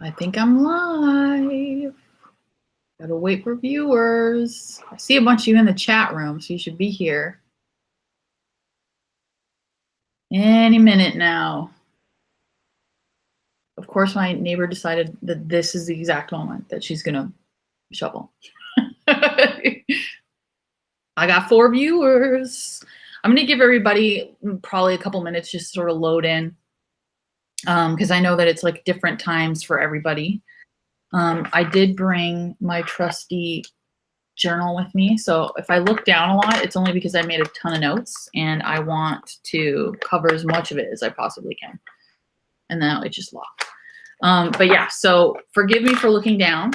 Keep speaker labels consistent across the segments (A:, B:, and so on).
A: I think I'm live. Gotta wait for viewers. I see a bunch of you in the chat room, so you should be here any minute now. Of course, my neighbor decided that this is the exact moment that she's gonna shovel. I got 4 viewers. I'm gonna give everybody probably a couple minutes just to sort of load in, because I know that it's like different times for everybody. I did bring my trusty journal with me. So if I look down a lot, it's only because I made a ton of notes and I want to cover as much of it as I possibly can. And then it just locked. But yeah, so forgive me for looking down.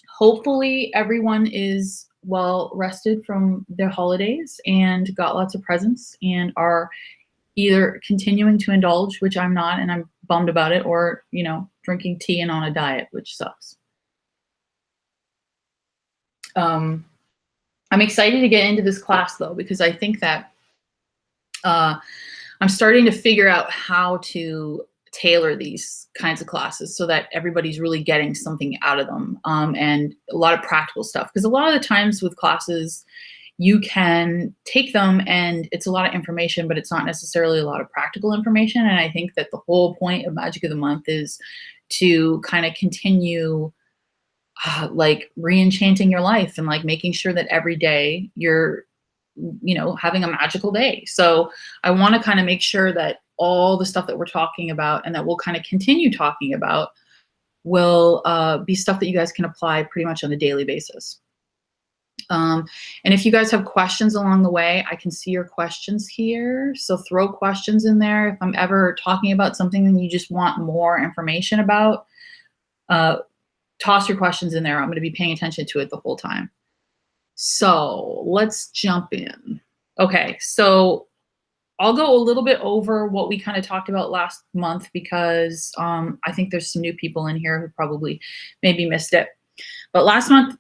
A: Hopefully everyone is well rested from their holidays and got lots of presents and are either continuing to indulge, which I'm not, and I'm bummed about it, or, you know, drinking tea and on a diet, which sucks. I'm excited to get into this class though, because I think that I'm starting to figure out how to tailor these kinds of classes so that everybody's really getting something out of them, and a lot of practical stuff. Because a lot of the times with classes, you can take them and it's a lot of information, but it's not necessarily a lot of practical information. And I think that the whole point of Magic of the Month is to kind of continue like re-enchanting your life and like making sure that every day you're, you know, having a magical day. So I want to kind of make sure that all the stuff that we're talking about and that we'll kind of continue talking about will be stuff that you guys can apply pretty much on a daily basis. And if you guys have questions along the way, I can see your questions here. So throw questions in there. If I'm ever talking about something and you just want more information about, toss your questions in there. I'm going to be paying attention to it the whole time. So let's jump in. Okay, so I'll go a little bit over what we kind of talked about last month because I think there's some new people in here who probably maybe missed it. But last month,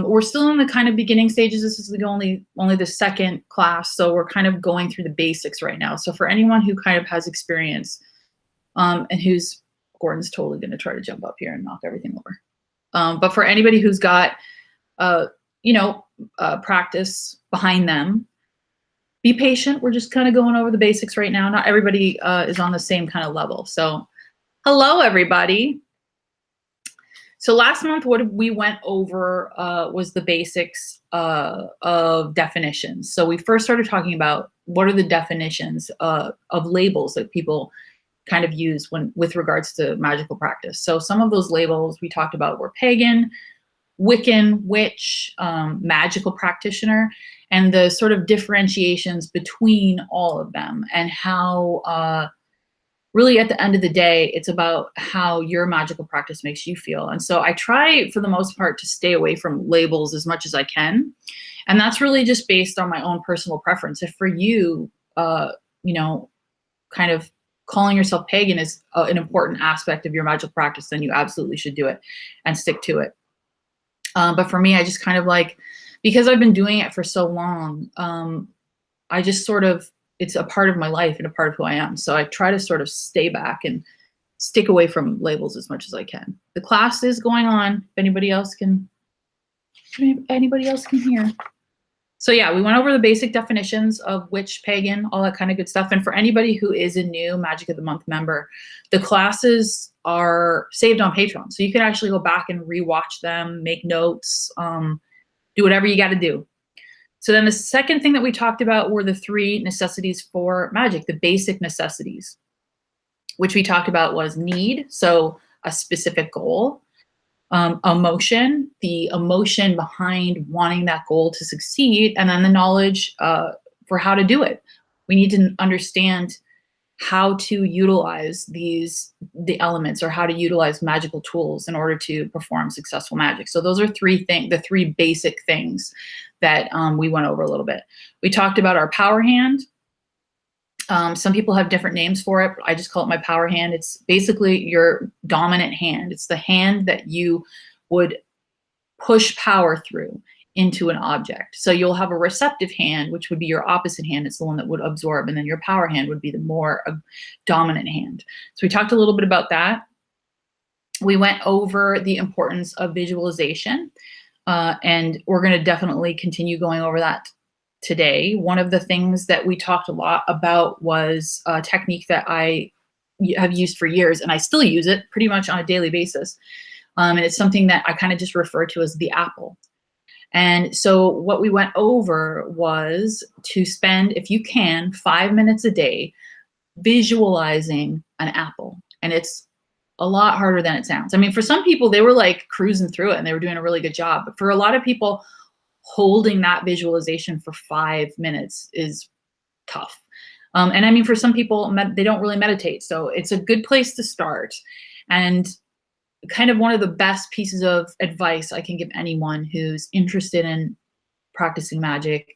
A: we're still in the kind of beginning stages. This is only the second class, so we're kind of going through the basics right now. So for anyone who kind of has experience and who's, Gordon's totally going to try to jump up here and knock everything over. But for anybody who's got, you know, practice behind them, be patient. We're just kind of going over the basics right now. Not everybody is on the same kind of level. So hello, everybody. So last month, what we went over was the basics of definitions. So we first started talking about what are the definitions of labels that people kind of use with regards to magical practice. So some of those labels we talked about were pagan, Wiccan, witch, magical practitioner, and the sort of differentiations between all of them and how really at the end of the day, it's about how your magical practice makes you feel. And so I try for the most part to stay away from labels as much as I can. And that's really just based on my own personal preference. If for you, you know, kind of calling yourself pagan is an important aspect of your magical practice, then you absolutely should do it and stick to it. But for me, I just kind of like, because I've been doing it for so long, I just sort of, it's a part of my life and a part of who I am. So I try to sort of stay back and stick away from labels as much as I can. The class is going on. If anybody else can hear. So yeah, we went over the basic definitions of witch, pagan, all that kind of good stuff. And for anybody who is a new Magic of the Month member, the classes are saved on Patreon. So you can actually go back and rewatch them, make notes, do whatever you got to do. So then the second thing that we talked about were the 3 necessities for magic, the basic necessities, which we talked about was need, so a specific goal, emotion, the emotion behind wanting that goal to succeed, and then the knowledge for how to do it. We need to understand how to utilize the elements or how to utilize magical tools in order to perform successful magic. So those are the 3 basic things that we went over a little bit. We talked about our power hand. Some people have different names for it. I just call it my power hand. It's basically your dominant hand. It's the hand that you would push power through into an object. So you'll have a receptive hand, which would be your opposite hand. It's the one that would absorb. And then your power hand would be the more dominant hand. So we talked a little bit about that. We went over the importance of visualization, and we're going to definitely continue going over that today. One of the things that we talked a lot about was a technique that I have used for years, and I still use it pretty much on a daily basis. And it's something that I kind of just refer to as the apple. And so what we went over was to spend, if you can, 5 minutes a day visualizing an apple. And it's a lot harder than it sounds. I mean, for some people, they were like cruising through it and they were doing a really good job. But for a lot of people, holding that visualization for 5 minutes is tough. And I mean, for some people, they don't really meditate. So it's a good place to start. And kind of one of the best pieces of advice I can give anyone who's interested in practicing magic,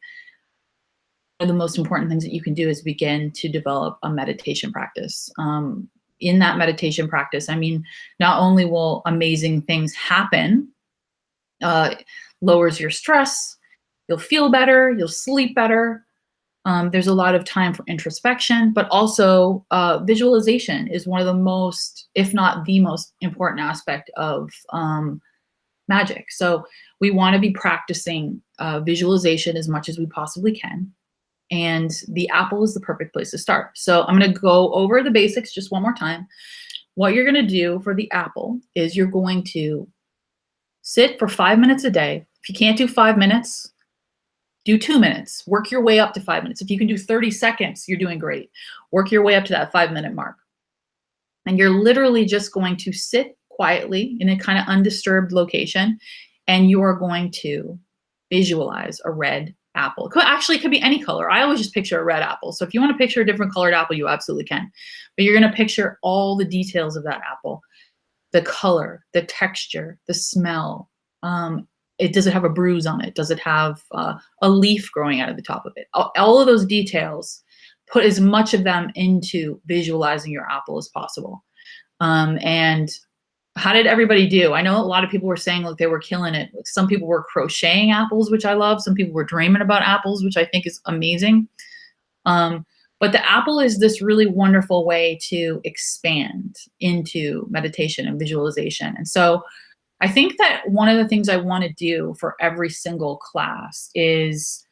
A: one of the most important things that you can do is begin to develop a meditation practice. In that meditation practice, I mean, not only will amazing things happen, lowers your stress, you'll feel better, you'll sleep better. There's a lot of time for introspection, but also visualization is one of the most, if not the most important aspect of magic. So we want to be practicing visualization as much as we possibly can. And the apple is the perfect place to start. So I'm going to go over the basics just one more time. What you're going to do for the apple is you're going to sit for 5 minutes a day. If you can't do 5 minutes, do 2 minutes. Work your way up to 5 minutes. If you can do 30 seconds, you're doing great. Work your way up to that 5-minute mark. And you're literally just going to sit quietly in a kind of undisturbed location, and you are going to visualize a red apple. It could be any color. I always just picture a red apple. So if you want to picture a different colored apple, you absolutely can. But you're going to picture all the details of that apple, the color, the texture, the smell. Does it have a bruise on it? Does it have a leaf growing out of the top of it? All of those details, put as much of them into visualizing your apple as possible. And how did everybody do? I know a lot of people were saying like they were killing it. Like some people were crocheting apples, which I love. Some people were dreaming about apples, which I think is amazing. But the apple is this really wonderful way to expand into meditation and visualization. And so I think that one of the things I want to do for every single class is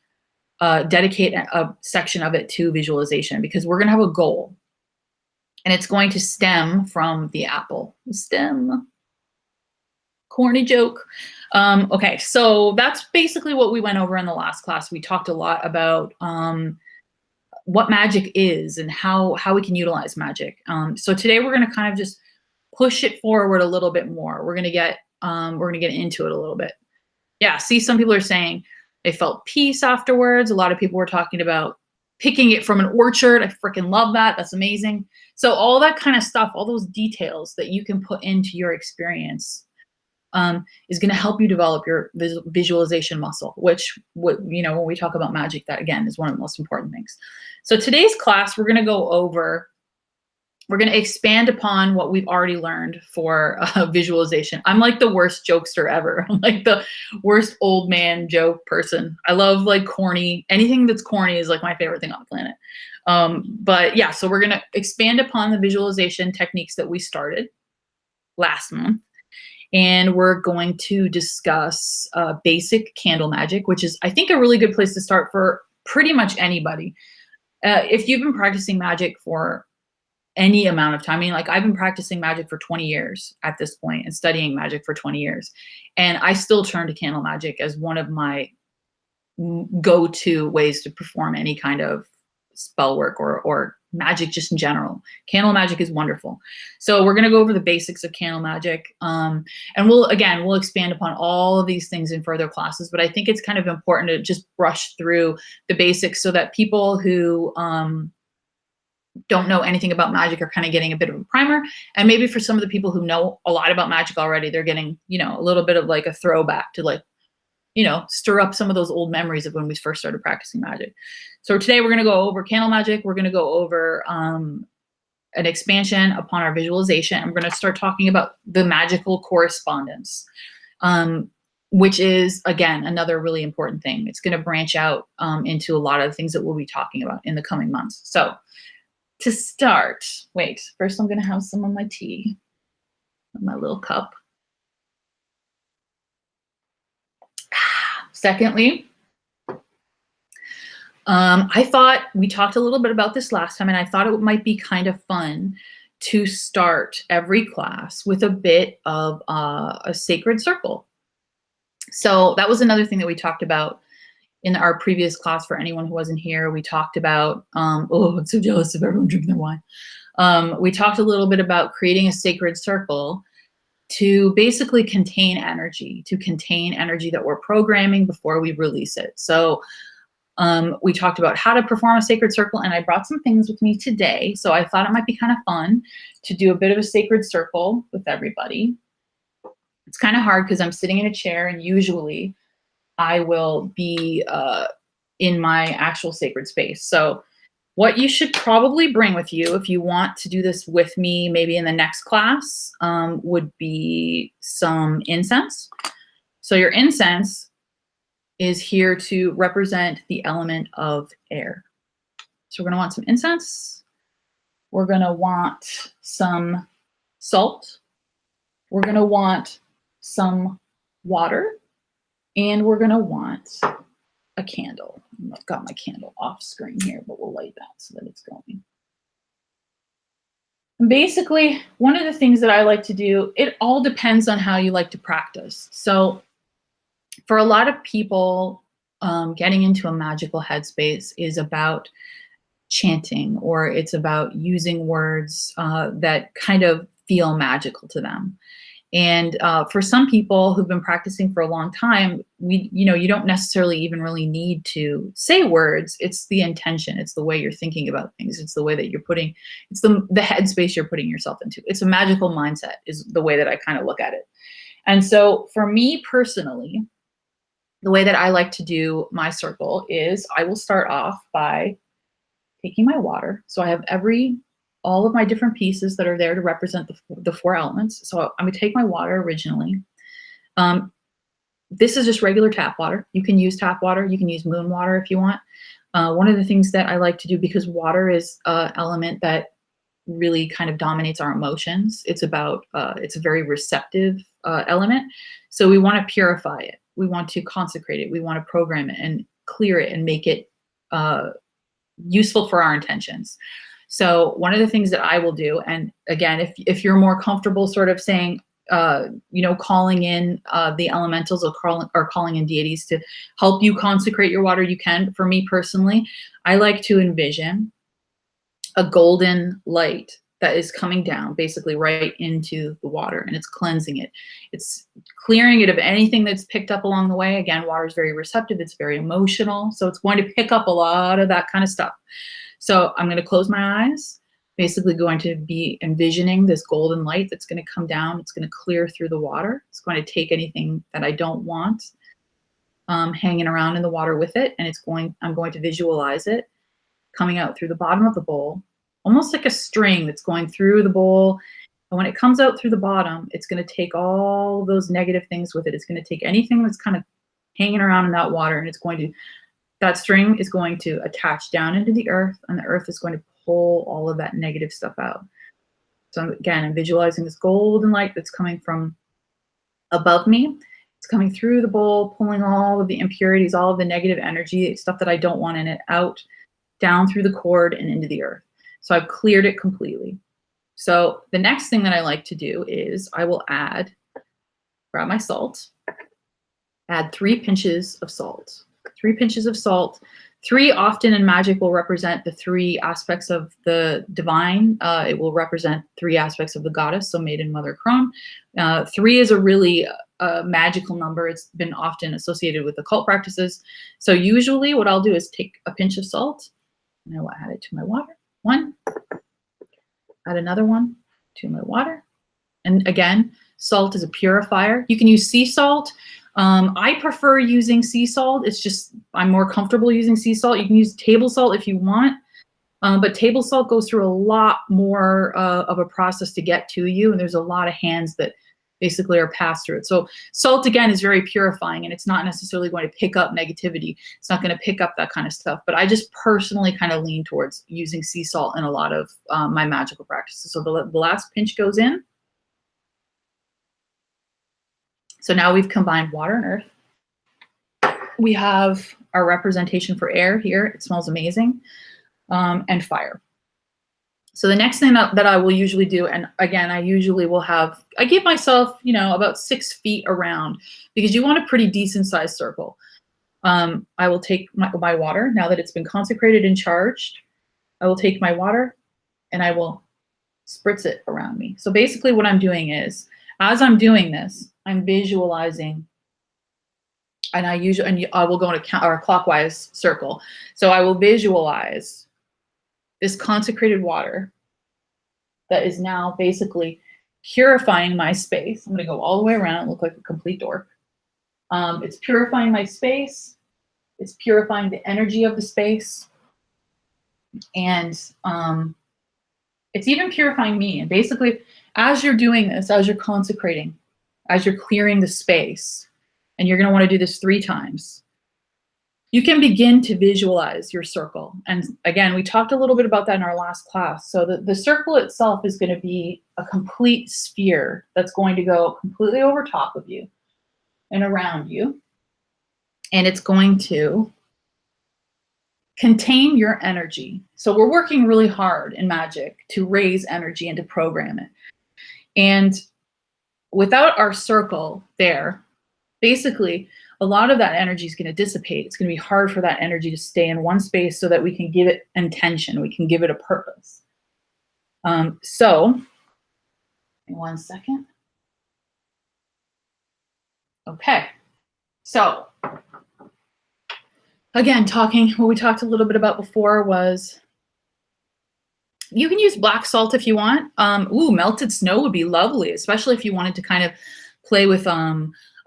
A: dedicate a section of it to visualization, because we're going to have a goal. And it's going to stem from the apple. Stem. Corny joke. Okay, so that's basically what we went over in the last class. We talked a lot about what magic is and how we can utilize magic. So today we're going to kind of just push it forward a little bit more. We're going to get into it a little bit. Yeah, see, some people are saying they felt peace afterwards. A lot of people were talking about picking it from an orchard. I freaking love that. That's amazing. So all that kind of stuff, all those details that you can put into your experience is going to help you develop your visualization muscle, which, when we talk about magic, that again is one of the most important things. So today's class, we're going to expand upon what we've already learned for visualization. I'm like the worst jokester ever. I'm like the worst old man joke person. I love like corny. Anything that's corny is like my favorite thing on the planet. But yeah, so we're going to expand upon the visualization techniques that we started last month. And we're going to discuss basic candle magic, which is, I think, a really good place to start for pretty much anybody. If you've been practicing magic for any amount of time. I mean, like I've been practicing magic for 20 years at this point and studying magic for 20 years. And I still turn to candle magic as one of my go-to ways to perform any kind of spell work or magic just in general. Candle magic is wonderful. So we're going to go over the basics of candle magic. And we'll expand upon all of these things in further classes, but I think it's kind of important to just brush through the basics so that people who, don't know anything about magic are kind of getting a bit of a primer. And maybe for some of the people who know a lot about magic already, they're getting, a little bit of like a throwback to like, stir up some of those old memories of when we first started practicing magic. So today we're going to go over candle magic. We're going to go over an expansion upon our visualization. And we're going to start talking about the magical correspondence, which is, again, another really important thing. It's going to branch out into a lot of the things that we'll be talking about in the coming months. So to start, first I'm going to have some of my tea. my little cup. Secondly, I thought we talked a little bit about this last time, and I thought it might be kind of fun to start every class with a bit of a sacred circle. So that was another thing that we talked about in our previous class. For anyone who wasn't here, we talked about, oh, I'm so jealous of everyone drinking their wine. We talked a little bit about creating a sacred circle to basically contain energy, that we're programming before we release it. So we talked about how to perform a sacred circle, and I brought some things with me today. So I thought it might be kind of fun to do a bit of a sacred circle with everybody. It's kind of hard because I'm sitting in a chair, and usually I will be in my actual sacred space. So what you should probably bring with you if you want to do this with me, maybe in the next class, would be some incense. So your incense is here to represent the element of air. So we're going to want some incense. We're going to want some salt. We're going to want some water. And we're going to want a candle. I've got my candle off screen here, but we'll light that so that it's going. And basically, one of the things that I like to do, it all depends on how you like to practice. So for a lot of people, getting into a magical headspace is about chanting, or it's about using words that kind of feel magical to them. And for some people who've been practicing for a long time, you don't necessarily even really need to say words. It's the intention. It's the way you're thinking about things. It's the way that you're putting, it's the headspace you're putting yourself into. It's a magical mindset is the way that I kind of look at it. And so for me personally, the way that I like to do my circle is I will start off by taking my water. So I have all of my different pieces that are there to represent the four elements. So I'm gonna take my water originally. This is just regular tap water. You can use tap water. You can use moon water if you want. One of the things that I like to do, because water is an element that really kind of dominates our emotions. It's a very receptive element. So we want to purify it. We want to consecrate it. We want to program it and clear it and make it useful for our intentions. So one of the things that I will do, and again, if you're more comfortable sort of saying, calling in the elementals or calling in deities to help you consecrate your water, you can. But for me personally, I like to envision a golden light that is coming down basically right into the water, and it's cleansing it. It's clearing it of anything that's picked up along the way. Again, water is very receptive. It's very emotional. So it's going to pick up a lot of that kind of stuff. So I'm going to close my eyes, basically going to be envisioning this golden light that's going to come down. It's going to clear through the water. It's going to take anything that I don't want hanging around in the water with it. And I'm going to visualize it coming out through the bottom of the bowl, almost like a string that's going through the bowl. And when it comes out through the bottom, it's going to take all those negative things with it. It's going to take anything that's kind of hanging around in that water, and that string is going to attach down into the earth, and the earth is going to pull all of that negative stuff out. So again, I'm visualizing this golden light that's coming from above me. It's coming through the bowl, pulling all of the impurities, all of the negative energy, stuff that I don't want in it, out, down through the cord and into the earth. So I've cleared it completely. So the next thing that I like to do is I will grab my salt, add 3 pinches of salt. 3 pinches of salt. 3 often in magic will represent the 3 aspects of the divine. It will represent 3 aspects of the goddess, so Maiden, Mother, Crone. 3 is a really magical number. It's been often associated with occult practices. So usually what I'll do is take a pinch of salt and I will add it to my water. 1, add another 1 to my water. And again, salt is a purifier. You can use sea salt. I prefer using sea salt. It's just, I'm more comfortable using sea salt. You can use table salt if you want, but table salt goes through a lot more of a process to get to you, and there's a lot of hands that basically are passed through it. So salt, again, is very purifying, and it's not necessarily going to pick up negativity. It's not going to pick up that kind of stuff, but I just personally kind of lean towards using sea salt in a lot of my magical practices. So the last pinch goes in. So now we've combined water and earth. We have our representation for air here. It smells amazing. And fire. So the next thing that I will usually do, and again, I give myself, about 6 feet around, because you want a pretty decent sized circle. I will take my water, now that it's been consecrated and charged, I will take my water and I will spritz it around me. So basically what I'm doing is, as I'm doing this, I'm visualizing, and I will go in a clockwise circle. So I will visualize this consecrated water that is now basically purifying my space. I'm going to go all the way around and look like a complete dork. It's purifying my space. It's purifying the energy of the space. And it's even purifying me. And basically, as you're doing this, as you're consecrating, as you're clearing the space, and you're going to want to do this 3 times, you can begin to visualize your circle. And again, we talked a little bit about that in our last class. So the circle itself is going to be a complete sphere that's going to go completely over top of you and around you. And it's going to contain your energy. So we're working really hard in magic to raise energy and to program it. And without our circle there, basically, a lot of that energy is going to dissipate. It's going to be hard for that energy to stay in one space so that we can give it intention. We can give it a purpose. So, 1 second. Okay. So, again, what we talked a little bit about before was, you can use black salt if you want. Melted snow would be lovely, especially if you wanted to kind of play with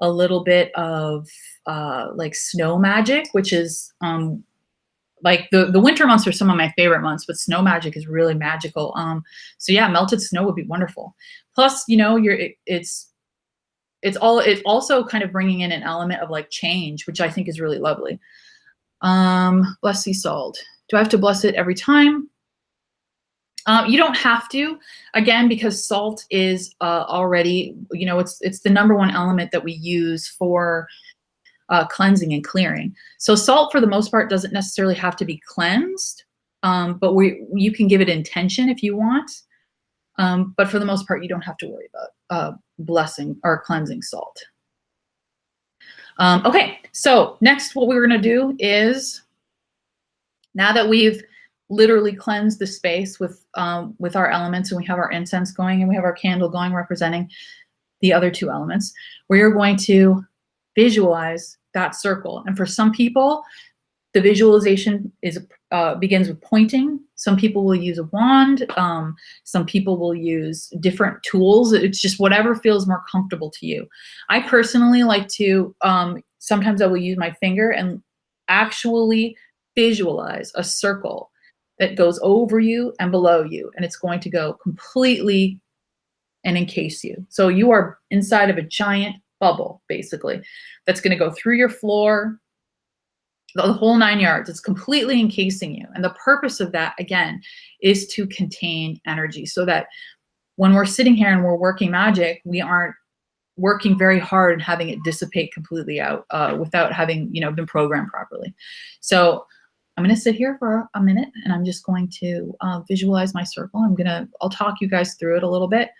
A: a little bit of like snow magic, which is like the winter months are some of my favorite months, but snow magic is really magical. So yeah, melted snow would be wonderful. Plus, it's also kind of bringing in an element of like change, which I think is really lovely. Bless sea salt. Do I have to bless it every time? You don't have to, again, because salt is already, it's the #1 element that we use for cleansing and clearing. So salt, for the most part, doesn't necessarily have to be cleansed, but you can give it intention if you want. But for the most part, you don't have to worry about blessing or cleansing salt. Okay, so next what we're going to do is, now that we've literally cleanse the space with our elements, and we have our incense going and we have our candle going representing the other 2 elements, we are going to visualize that circle. And for some people, the visualization begins with pointing. Some people will use a wand. Some people will use different tools. It's just whatever feels more comfortable to you. I personally like to, sometimes I will use my finger and actually visualize a circle that goes over you and below you, and it's going to go completely and encase you. So you are inside of a giant bubble, basically, that's going to go through your floor, the whole 9 yards. It's completely encasing you. And the purpose of that, again, is to contain energy, so that when we're sitting here and we're working magic, we aren't working very hard and having it dissipate completely out without having been programmed properly. So I'm going to sit here for a minute, and I'm just going to visualize my circle. I'll talk you guys through it a little bit.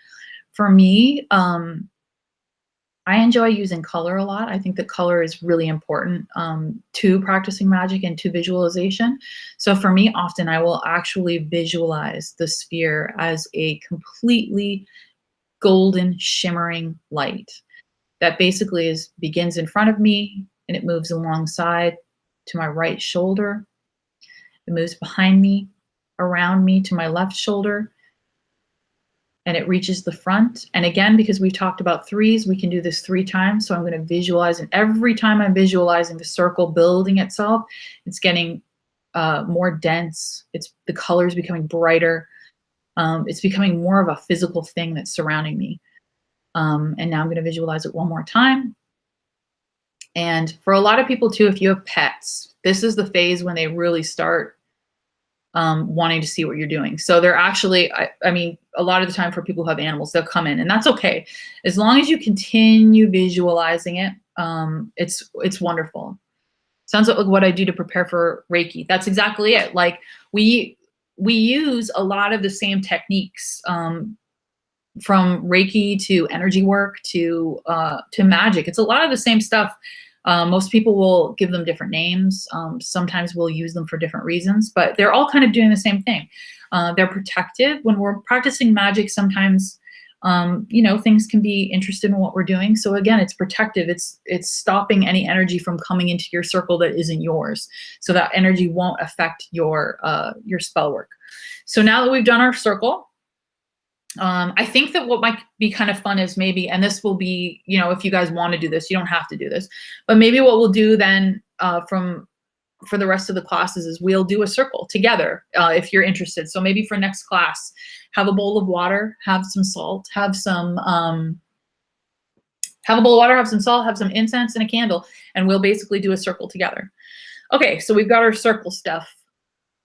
A: For me, I enjoy using color a lot. I think that color is really important to practicing magic and to visualization. So for me, often I will actually visualize the sphere as a completely golden, shimmering light that basically begins in front of me, and it moves alongside to my right shoulder. It moves behind me, around me to my left shoulder, and it reaches the front. And again, because we've talked about 3s, we can do this 3 times. So I'm going to visualize, and every time I'm visualizing the circle building itself, it's getting more dense. The colors becoming brighter. It's becoming more of a physical thing that's surrounding me. And now I'm going to visualize it 1 more time. And for a lot of people too, if you have pets, this is the phase when they really start wanting to see what you're doing. So they're actually, I mean, a lot of the time for people who have animals, they'll come in, and that's okay. As long as you continue visualizing it, it's wonderful. Sounds like what I do to prepare for Reiki. That's exactly it. Like we use a lot of the same techniques, from Reiki to energy work to magic. It's a lot of the same stuff. Most people will give them different names. Sometimes we'll use them for different reasons, but they're all kind of doing the same thing. They're protective. When we're practicing magic, sometimes things can be interested in what we're doing. So again, it's protective. It's stopping any energy from coming into your circle that isn't yours, so that energy won't affect your spell work. So now that we've done our circle, I think that what might be kind of fun is maybe, and this will be, if you guys want to do this, you don't have to do this, but maybe what we'll do then for the rest of the classes is we'll do a circle together if you're interested. So maybe for next class, have a bowl of water, have some salt, have a bowl of water, have some salt, have some incense and a candle, and we'll basically do a circle together. Okay, so we've got our circle stuff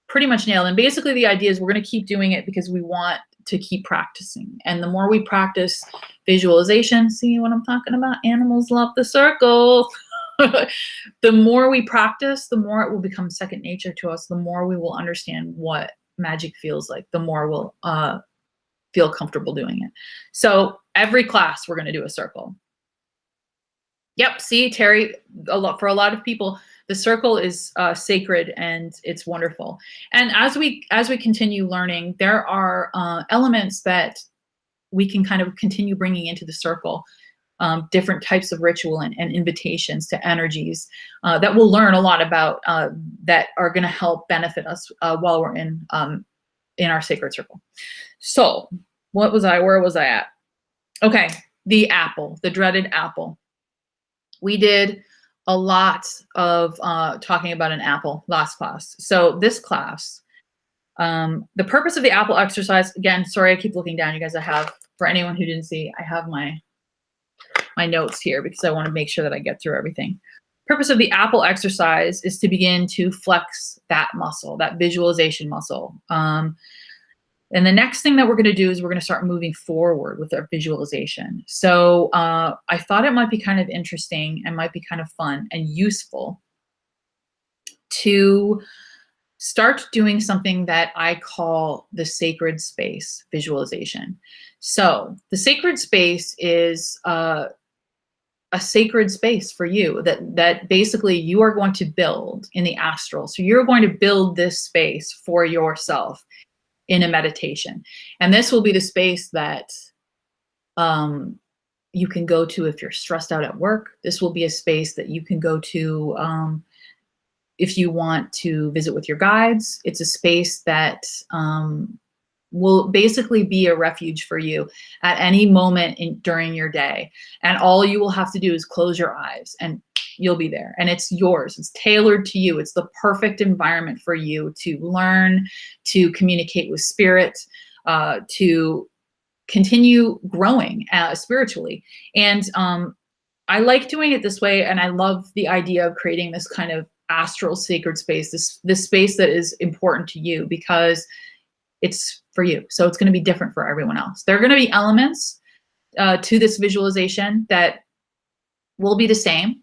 A: pretty much nailed. And basically the idea is we're going to keep doing it because we want to keep practicing. And the more we practice visualization, see what I'm talking about? Animals love the circle. The more we practice, the more it will become second nature to us. The more we will understand what magic feels like, the more we'll feel comfortable doing it. So every class, we're going to do a circle. Yep. See, Terry, for a lot of people, the circle is sacred and it's wonderful. And as we continue learning, there are elements that we can kind of continue bringing into the circle, different types of ritual and invitations to energies that we'll learn a lot about that are going to help benefit us while we're in our sacred circle. So where was I at? Okay, the apple, the dreaded apple. We did a lot of talking about an apple last class. So this class, the purpose of the apple exercise, again, sorry, I keep looking down, you guys. For anyone who didn't see, I have my notes here because I want to make sure that I get through everything. Purpose of the apple exercise is to begin to flex that muscle, that visualization muscle. And the next thing that we're going to do is we're going to start moving forward with our visualization. So I thought it might be kind of interesting and might be kind of fun and useful to start doing something that I call the sacred space visualization. So the sacred space is a sacred space for you that basically you are going to build in the astral. So you're going to build this space for yourself in a meditation. And this will be the space that you can go to if you're stressed out at work. This will be a space that you can go to if you want to visit with your guides. It's a space that will basically be a refuge for you at any moment during your day. And all you will have to do is close your eyes and you'll be there, and it's yours. It's tailored to you. It's the perfect environment for you to learn, to communicate with spirit, to continue growing spiritually. And I like doing it this way, and I love the idea of creating this kind of astral sacred space, this space that is important to you because it's for you. So it's going to be different for everyone else. There are going to be elements to this visualization that will be the same.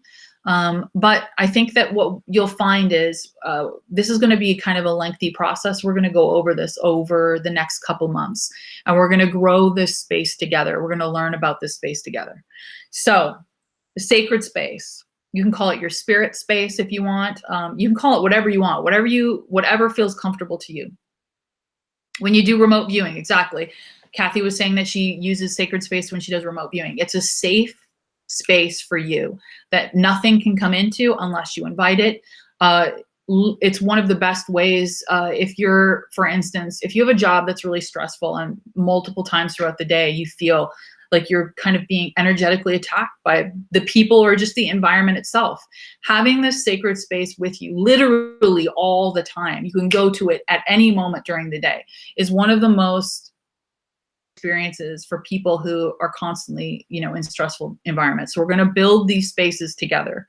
A: But I think that what you'll find is this is going to be kind of a lengthy process. We're going to go over this over the next couple months, and we're going to grow this space together. We're going to learn about this space together. So the sacred space, you can call it your spirit space if you want. You can call it whatever you want, whatever feels comfortable to you. When you do remote viewing, exactly. Kathy was saying that she uses sacred space when she does remote viewing. It's a safe space for you that nothing can come into unless you invite it. It's one of the best ways if you're, for instance, if you have a job that's really stressful and multiple times throughout the day you feel like you're kind of being energetically attacked by the people or just the environment itself. Having this sacred space with you literally all the time, you can go to it at any moment during the day, is one of the most experiences for people who are constantly, in stressful environments. So we're going to build these spaces together.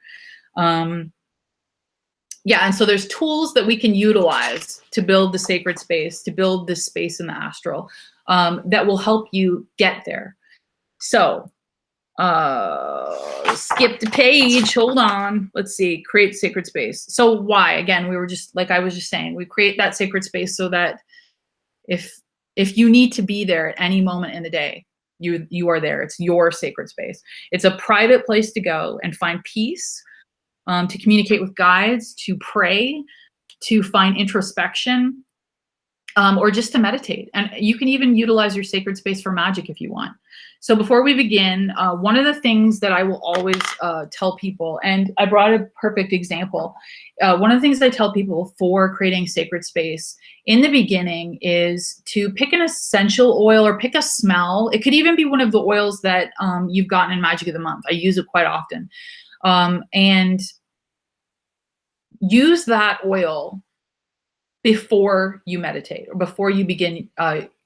A: Yeah, and so there's tools that we can utilize to build the sacred space, to build this space in the astral, that will help you get there. So skip the page, hold on, let's see, create sacred space. So why? Again, we were just, like I was just saying, we create that sacred space so that if you need to be there at any moment in the day, you are there. It's your sacred space. It's a private place to go and find peace, to communicate with guides, to pray, to find introspection, or just to meditate. And you can even utilize your sacred space for magic if you want. So before we begin, one of the things that I will always tell people, and I brought a perfect example. One of the things I tell people for creating sacred space in the beginning is to pick an essential oil or pick a smell. It could even be one of the oils that you've gotten in Magic of the Month. I use it quite often. And use that oil before you meditate or before you begin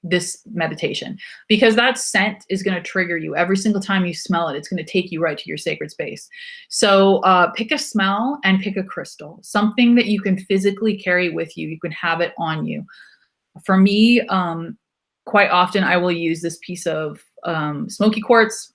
A: this meditation, because that scent is going to trigger you every single time you smell it. It's going to take you right to your sacred space. So pick a smell and pick a crystal, something that you can physically carry with you. You can have it on you. For me, quite often I will use this piece of smoky quartz.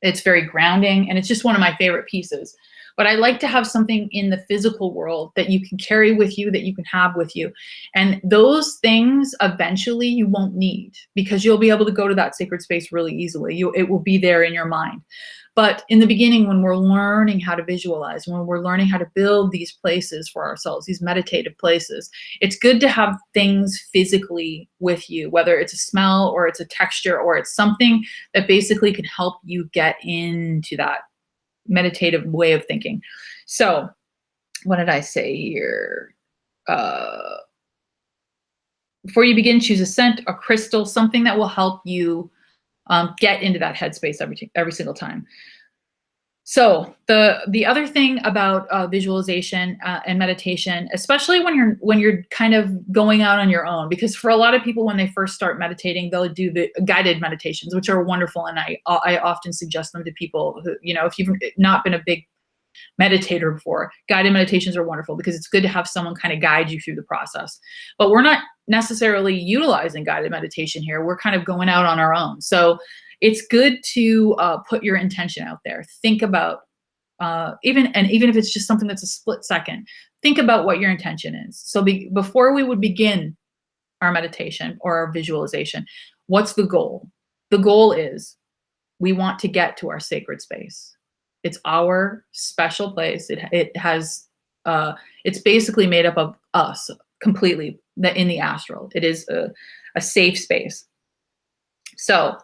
A: It's very grounding, and it's just one of my favorite pieces. But I like to have something in the physical world that you can carry with you, that you can have with you. And those things eventually you won't need, because you'll be able to go to that sacred space really easily. It will be there in your mind. But in the beginning, when we're learning how to visualize, when we're learning how to build these places for ourselves, these meditative places, it's good to have things physically with you, whether it's a smell or it's a texture or it's something that basically can help you get into that meditative way of thinking. So what did I say here? Before you begin, choose a scent, a crystal, something that will help you get into that headspace every single time. So the other thing about visualization and meditation, especially when you're kind of going out on your own, because for a lot of people when they first start meditating, they'll do the guided meditations, which are wonderful, and I often suggest them to people who, if you've not been a big meditator before, guided meditations are wonderful because it's good to have someone kind of guide you through the process. But we're not necessarily utilizing guided meditation here. We're kind of going out on our own. So it's good to put your intention out there. Think about, even if it's just something that's a split second, think about what your intention is. So before we would begin our meditation or our visualization, what's the goal? The goal is we want to get to our sacred space. It's our special place. It has, it's basically made up of us completely in the astral. It is a safe space. So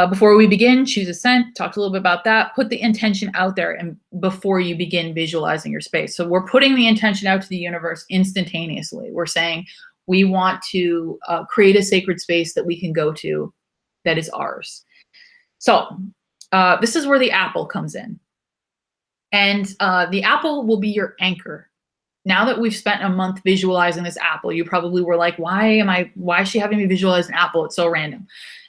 A: before we begin, choose a scent, talk a little bit about that, put the intention out there and before you begin visualizing your space. So we're putting the intention out to the universe instantaneously. We're saying we want to create a sacred space that we can go to that is ours. So this is where the apple comes in. And the apple will be your anchor. Now that we've spent a month visualizing this apple, you probably were like, why is she having me visualize an apple? It's so random.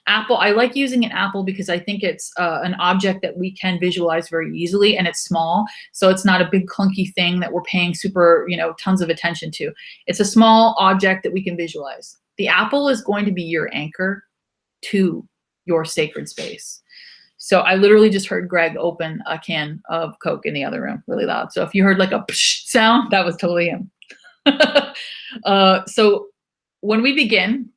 A: Apple, I like using an apple because I think it's an object that we can visualize very easily, and it's small. So it's not a big clunky thing that we're paying super, tons of attention to. It's a small object that we can visualize. The apple is going to be your anchor to your sacred space. So I literally just heard Greg open a can of Coke in the other room really loud. So if you heard like a psh sound, that was totally him. So when we begin,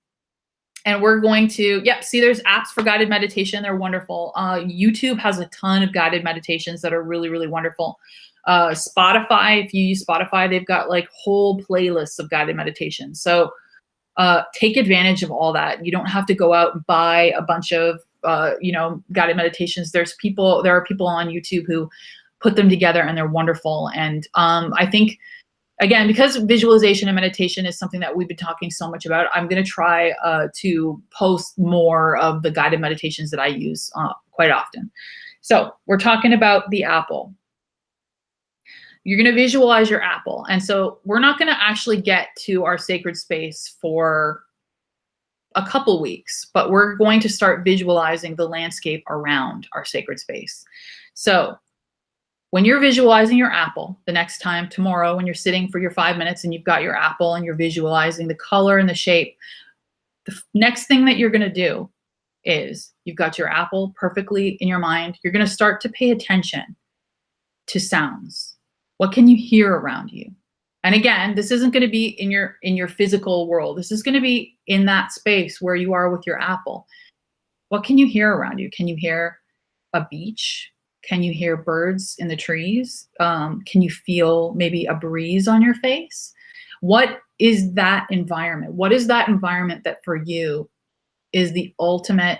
A: and we're going to, see there's apps for guided meditation. They're wonderful. YouTube has a ton of guided meditations that are really, really wonderful. Spotify, if you use Spotify, they've got like whole playlists of guided meditations. So take advantage of all that. You don't have to go out and buy a bunch of guided meditations. There are people on YouTube who put them together and they're wonderful. And I think, again, because visualization and meditation is something that we've been talking so much about, I'm going to try to post more of the guided meditations that I use quite often. So we're talking about the apple. You're going to visualize your apple. And so we're not going to actually get to our sacred space for a couple weeks, but we're going to start visualizing the landscape around our sacred space. So when you're visualizing your apple the next time, tomorrow, when you're sitting for your 5 minutes and you've got your apple and you're visualizing the color and the shape, the next thing that you're going to do is you've got your apple perfectly in your mind. You're going to start to pay attention to sounds. What can you hear around you? And again, this isn't going to be in your physical world. This is going to be in that space where you are with your apple. What can you hear around you? Can you hear a beach? Can you hear birds in the trees? Can you feel maybe a breeze on your face? What is that environment? What is that environment that for you is the ultimate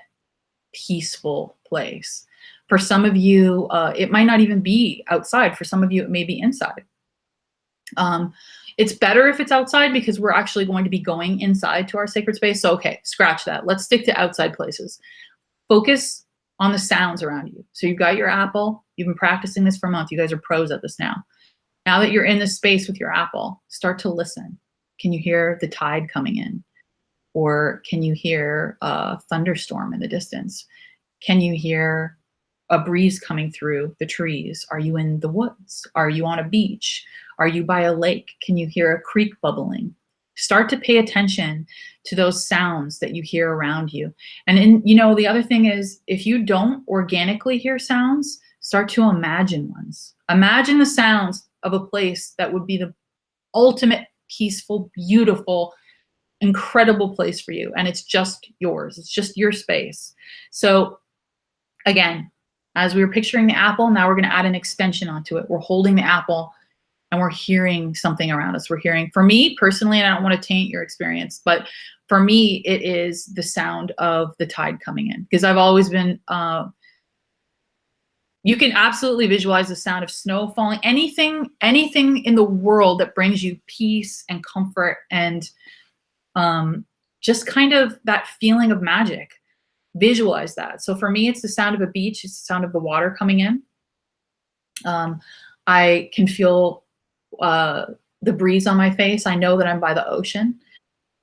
A: peaceful place? For some of you, it might not even be outside. For some of you, it may be inside. It's better if it's outside because we're actually going to be going inside to our sacred space. So, okay, scratch that. Let's stick to outside places. Focus on the sounds around you. So you've got your apple. You've been practicing this for a month. You guys are pros at this now. Now that you're in this space with your apple, start to listen. Can you hear the tide coming in? Or can you hear a thunderstorm in the distance? Can you hear a breeze coming through the trees? Are you in the woods? Are you on a beach? Are you by a lake? Can you hear a creek bubbling? Start to pay attention to those sounds that you hear around you. And the other thing is, if you don't organically hear sounds, start to imagine ones. Imagine the sounds of a place that would be the ultimate peaceful, beautiful, incredible place for you. And it's just yours. It's just your space. So again, as we were picturing the apple, now we're going to add an extension onto it. We're holding the apple and we're hearing something around us. We're hearing, for me personally, and I don't want to taint your experience, but for me, it is the sound of the tide coming in, because I've always been, you can absolutely visualize the sound of snow falling, anything in the world that brings you peace and comfort and just kind of that feeling of magic. Visualize that. So for me, it's the sound of a beach. It's the sound of the water coming in. I can feel the breeze on my face. I know that I'm by the ocean.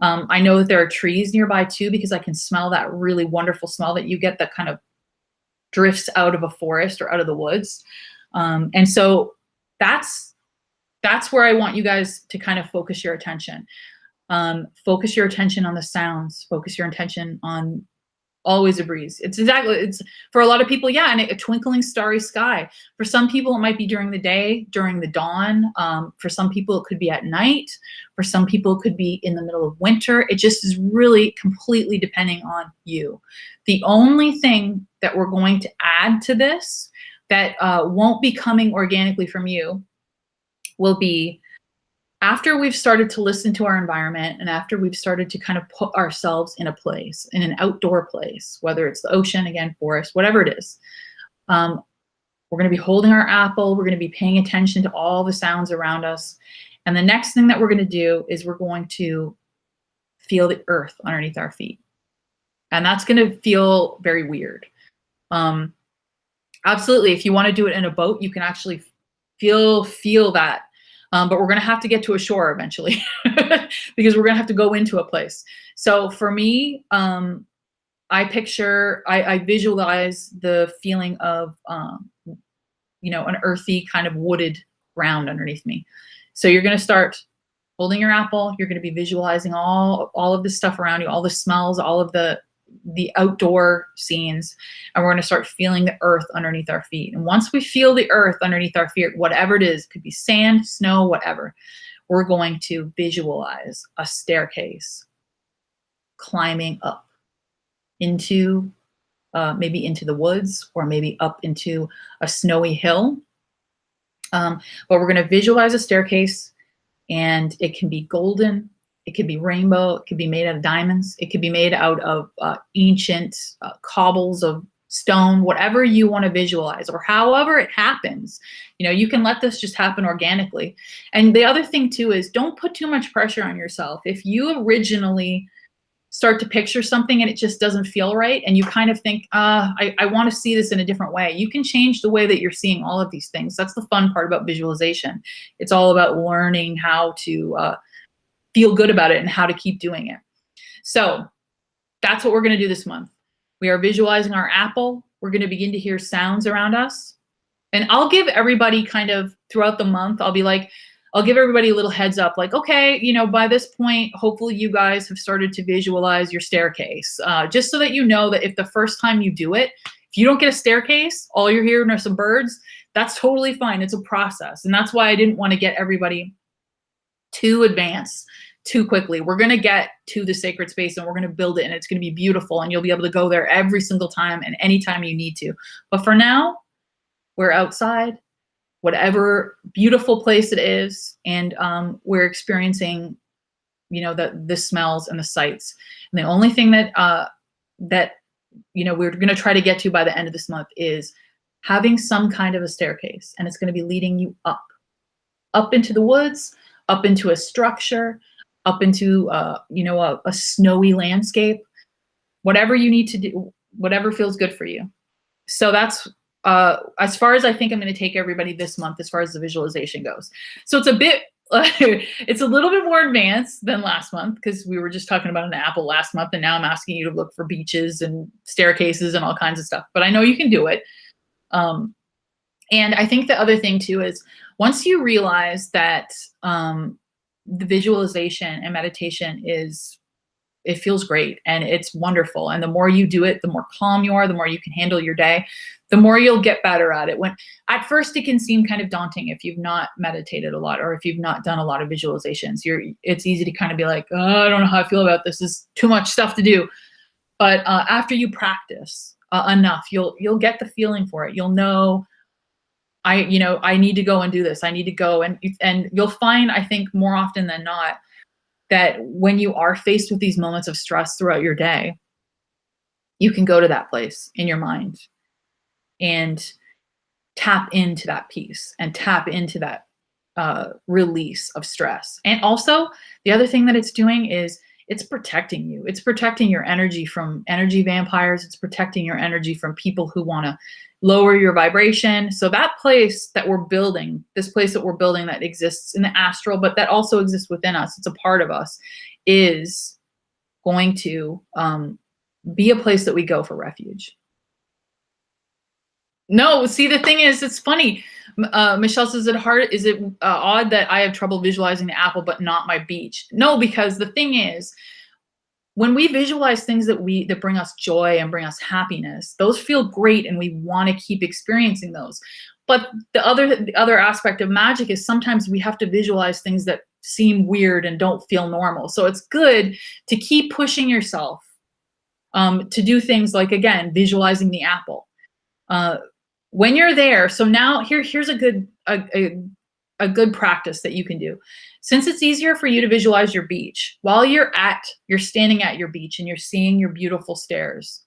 A: I know that there are trees nearby too, because I can smell that really wonderful smell that you get that kind of drifts out of a forest or out of the woods. And so that's where I want you guys to kind of focus your attention. Focus your attention on the sounds. Focus your attention on always a breeze. It's for a lot of people, yeah, and a twinkling starry sky. For some people, it might be during the day, during the dawn. For some people, it could be at night. For some people, it could be in the middle of winter. It just is really completely depending on you. The only thing that we're going to add to this that won't be coming organically from you will be after we've started to listen to our environment and after we've started to kind of put ourselves in a place, in an outdoor place, whether it's the ocean, again, forest, whatever it is, we're going to be holding our apple. We're going to be paying attention to all the sounds around us. And the next thing that we're going to do is we're going to feel the earth underneath our feet. And that's going to feel very weird. Absolutely. If you want to do it in a boat, you can actually feel that. But we're going to have to get to a shore eventually because we're going to have to go into a place. So for me, I visualize the feeling of, an earthy kind of wooded ground underneath me. So you're going to start holding your apple. You're going to be visualizing all of the stuff around you, all the smells, all of the outdoor scenes, and we're going to start feeling the earth underneath our feet. And once we feel the earth underneath our feet, whatever it is, it could be sand, snow, whatever, we're going to visualize a staircase climbing up into maybe into the woods or maybe up into a snowy hill. But we're going to visualize a staircase, and it can be golden. It could be rainbow. It could be made out of diamonds. It could be made out of ancient cobbles of stone, whatever you want to visualize, or however it happens. You can let this just happen organically. And the other thing too is don't put too much pressure on yourself. If you originally start to picture something and it just doesn't feel right, and you kind of think, I want to see this in a different way, you can change the way that you're seeing all of these things. That's the fun part about visualization. It's all about learning how to feel good about it and how to keep doing it. So that's what we're going to do this month. We are visualizing our apple. We're going to begin to hear sounds around us. And I'll give everybody kind of throughout the month, I'll be like, I'll give everybody a little heads up, like, okay, you know, by this point, hopefully you guys have started to visualize your staircase, just so that you know that if the first time you do it, if you don't get a staircase, all you're hearing are some birds, that's totally fine. It's a process. And that's why I didn't want to get everybody too advanced too quickly. We're going to get to the sacred space and we're going to build it and it's going to be beautiful and you'll be able to go there every single time and anytime you need to. But for now, we're outside, whatever beautiful place it is, and we're experiencing, you know, the smells and the sights. And the only thing that you know, we're going to try to get to by the end of this month is having some kind of a staircase, and it's going to be leading you up into the woods, up into a structure, up into you know, a snowy landscape, whatever you need to do, whatever feels good for you. So that's as far as I think I'm going to take everybody this month as far as the visualization goes. So it's a bit it's a little bit more advanced than last month because we were just talking about an apple last month, and now I'm asking you to look for beaches and staircases and all kinds of stuff. But I know you can do it. And I think the other thing too is once you realize that the visualization and meditation it feels great and it's wonderful. And the more you do it, the more calm you are, the more you can handle your day, the more you'll get better at it. When at first it can seem kind of daunting if you've not meditated a lot or if you've not done a lot of visualizations. It's easy to kind of be like, oh, I don't know how I feel about this. This is too much stuff to do. But after you practice enough, you'll get the feeling for it. You'll know, I need to go and do this. I need to go and you'll find, I think more often than not, that when you are faced with these moments of stress throughout your day, you can go to that place in your mind and tap into that peace and tap into that release of stress. And also the other thing that it's doing is it's protecting you. It's protecting your energy from energy vampires. It's protecting your energy from people who want to lower your vibration. So that place that we're building, this place that we're building that exists in the astral, but that also exists within us, it's a part of us, is going to be a place that we go for refuge. No, see, the thing is, it's funny. Michelle says, is it odd that I have trouble visualizing the apple, but not my beach? No, because the thing is, when we visualize things that bring us joy and bring us happiness, those feel great and we want to keep experiencing those. But the other aspect of magic is sometimes we have to visualize things that seem weird and don't feel normal. So it's good to keep pushing yourself to do things like, again, visualizing the apple. When you're there, so now here's a good practice that you can do. Since it's easier for you to visualize your beach, while you're standing at your beach and you're seeing your beautiful stairs,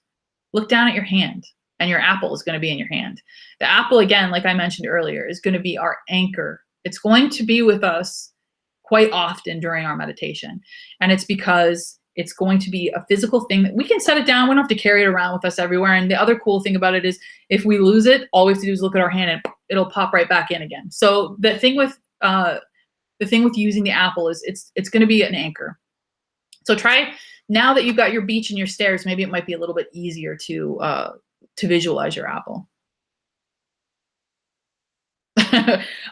A: look down at your hand and your apple is going to be in your hand. The apple, again, like I mentioned earlier, is going to be our anchor. It's going to be with us quite often during our meditation. And it's because it's going to be a physical thing that we can set it down. We don't have to carry it around with us everywhere. And the other cool thing about it is if we lose it, all we have to do is look at our hand and it'll pop right back in again. So the thing with using the apple is it's going to be an anchor. So try, now that you've got your beach and your stairs, maybe it might be a little bit easier to visualize your apple.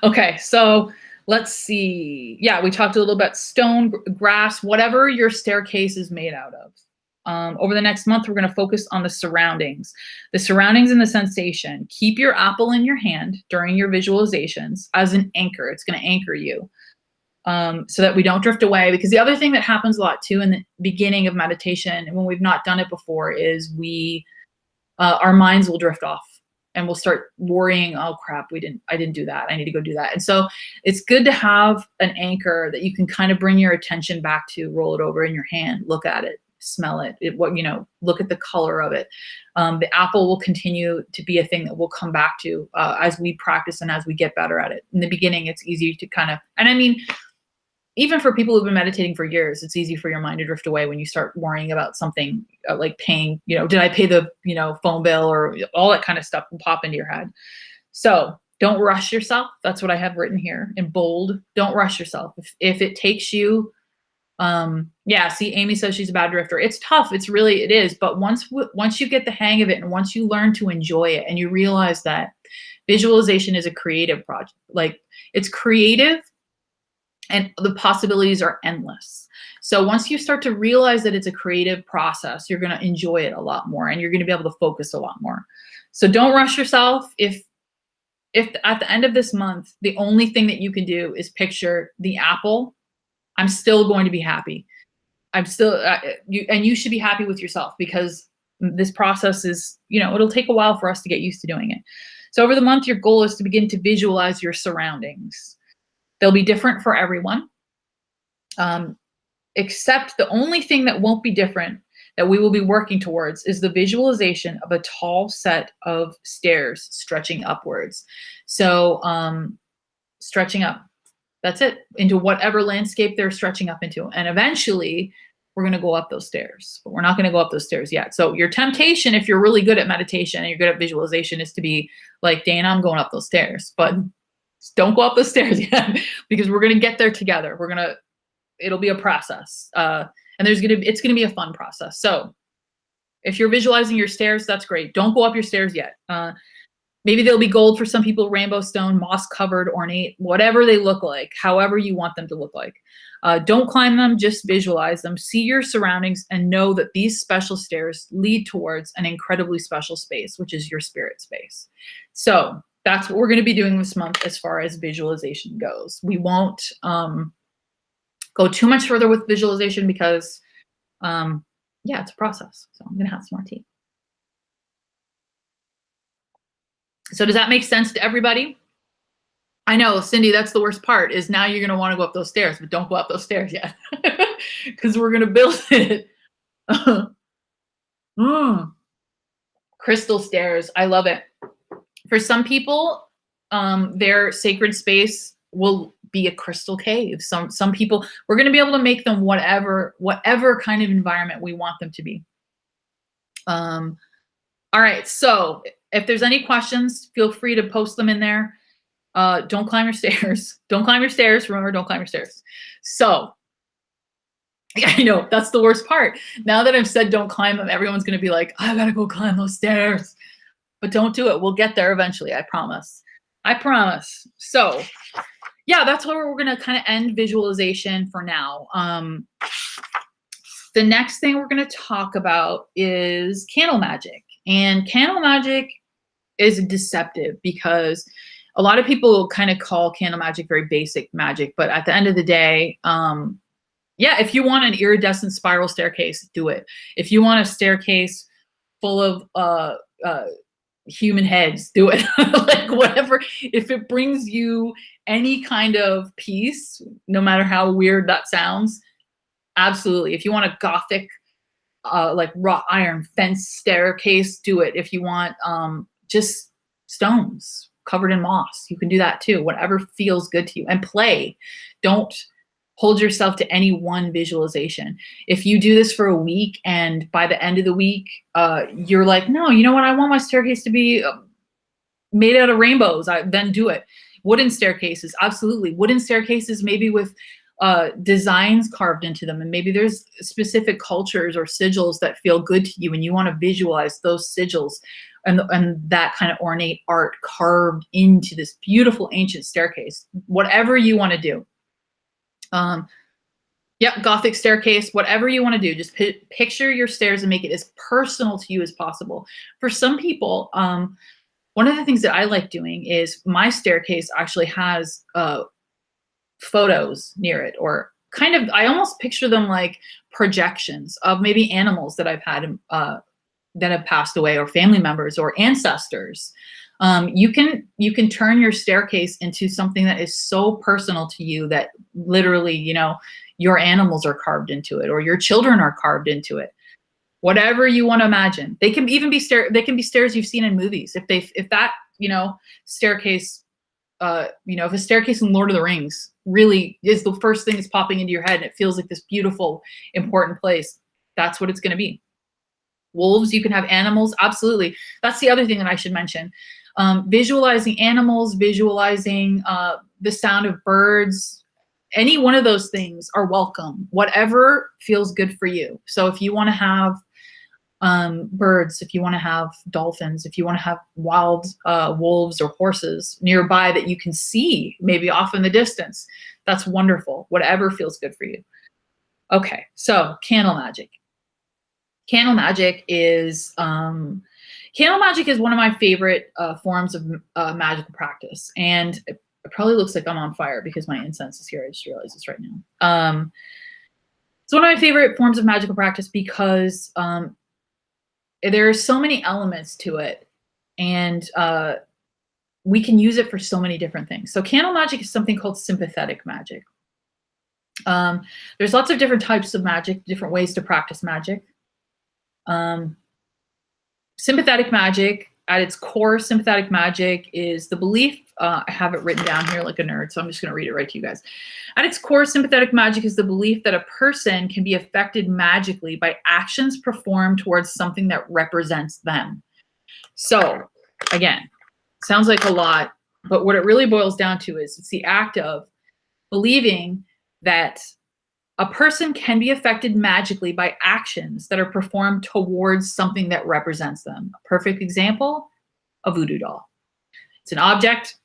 A: Okay, so let's see. Yeah, we talked a little about stone, grass, whatever your staircase is made out of. Over the next month, we're going to focus on the surroundings and the sensation. Keep your apple in your hand during your visualizations as an anchor. It's going to anchor you so that we don't drift away. Because the other thing that happens a lot too in the beginning of meditation, and when we've not done it before, is our minds will drift off. And we'll start worrying, oh crap, I didn't do that. I need to go do that. And so it's good to have an anchor that you can kind of bring your attention back to, roll it over in your hand, look at it, smell it, look at the color of it. The apple will continue to be a thing that we'll come back to as we practice and as we get better at it. In the beginning, it's easy to kind of, and I mean, even for people who've been meditating for years, it's easy for your mind to drift away when you start worrying about something like paying, did I pay the, phone bill, or all that kind of stuff will pop into your head. So don't rush yourself. That's what I have written here in bold. Don't rush yourself. If it takes you, see, Amy says she's a bad drifter. It's tough. It is. But once you get the hang of it and once you learn to enjoy it and you realize that Visualization is a creative project. Like, it's creative and the possibilities are endless. So once you start to realize that it's a creative process, you're going to enjoy it a lot more and you're going to be able to focus a lot more. So don't rush yourself. If at the end of this month, the only thing that you can do is picture the apple, I'm still going to be happy. I'm still, you should be happy with yourself, because this process is, it'll take a while for us to get used to doing it. So over the month, your goal is to begin to visualize your surroundings. They'll be different for everyone, except the only thing that won't be different that we will be working towards is the visualization of a tall set of stairs stretching upwards. So stretching up, that's it, into whatever landscape they're stretching up into. And eventually we're going to go up those stairs, but we're not going to go up those stairs yet. So your temptation, if you're really good at meditation and you're good at visualization, is to be like, Dana, I'm going up those stairs, but don't go up those stairs yet, because we're going to get there together. It'll be a process. And it's going to be a fun process. So if you're visualizing your stairs, that's great. Don't go up your stairs yet. Maybe they'll be gold for some people, rainbow stone, moss covered, ornate, whatever they look like, however you want them to look like. Don't climb them, just visualize them. See your surroundings and know that these special stairs lead towards an incredibly special space, which is your spirit space. So that's what we're going to be doing this month as far as visualization goes. We won't go too much further with visualization because, yeah, it's a process. So I'm going to have some more tea. So does that make sense to everybody? I know, Cindy, that's the worst part, is now you're going to want to go up those stairs, but don't go up those stairs yet, because we're going to build it. Crystal stairs. I love it. For some people, their sacred space will be a crystal cave. Some people, we're going to be able to make them whatever kind of environment we want them to be. All right. So if there's any questions, feel free to post them in there. Don't climb your stairs. Don't climb your stairs. Remember, don't climb your stairs. So, yeah, I know, that's the worst part. Now that I've said don't climb them, everyone's going to be like, I got to go climb those stairs. But don't do it. We'll get there eventually. I promise. I promise. So, yeah, that's where we're going to kind of end visualization for now. The next thing we're going to talk about is candle magic. And candle magic is deceptive because a lot of people kind of call candle magic very basic magic, but at the end of the day, yeah, if you want an iridescent spiral staircase, do it. If you want a staircase full of human heads, do it. Like whatever, if it brings you any kind of peace, no matter how weird that sounds, absolutely. If you want a gothic, like wrought iron fence staircase, do it. If you want just stones covered in moss, you can do that too. Whatever feels good to you, and play. Don't hold yourself to any one visualization. If you do this for a week and by the end of the week, you're like, no, you know what? I want my staircase to be made out of rainbows. Then do it. Wooden staircases, absolutely. Wooden staircases, maybe with designs carved into them. And maybe there's specific cultures or sigils that feel good to you and you want to visualize those sigils and that kind of ornate art carved into this beautiful ancient staircase. Whatever you want to do. Yeah, Gothic staircase, whatever you want to do, just picture your stairs and make it as personal to you as possible. For some people, one of the things that I like doing is my staircase actually has photos near it, or kind of, I almost picture them like projections of maybe animals that I've had that have passed away, or family members or ancestors. You can turn your staircase into something that is so personal to you that literally, you know, your animals are carved into it, or your children are carved into it. Whatever you want to imagine. They can even be stairs you've seen in movies. If that, you know, staircase, you know, if a staircase in Lord of the Rings really is the first thing that's popping into your head and it feels like this beautiful, important place, that's what it's going to be. Wolves, you can have animals. Absolutely. That's the other thing that I should mention. Visualizing animals, visualizing the sound of birds, any one of those things are welcome. Whatever feels good for you. So if you want to have Birds, if you want to have dolphins, if you want to have wild wolves or horses nearby that you can see maybe off in the distance, that's wonderful. Whatever feels good for you. Okay, so candle magic. Candle magic is one of my favorite forms of magical practice, and it probably looks like I'm on fire because my incense is here. I just realized this right now. It's one of my favorite forms of magical practice because there are so many elements to it, and we can use it for so many different things. So candle magic is something called sympathetic magic. There's lots of different types of magic, different ways to practice magic. Sympathetic magic, at its core, sympathetic magic is the belief, I have it written down here like a nerd, so I'm just going to read it right to you guys. At its core, sympathetic magic is the belief that a person can be affected magically by actions performed towards something that represents them. So, again, sounds like a lot, but what it really boils down to is it's the act of believing that a person can be affected magically by actions that are performed towards something that represents them. A perfect example, a voodoo doll. It's an object.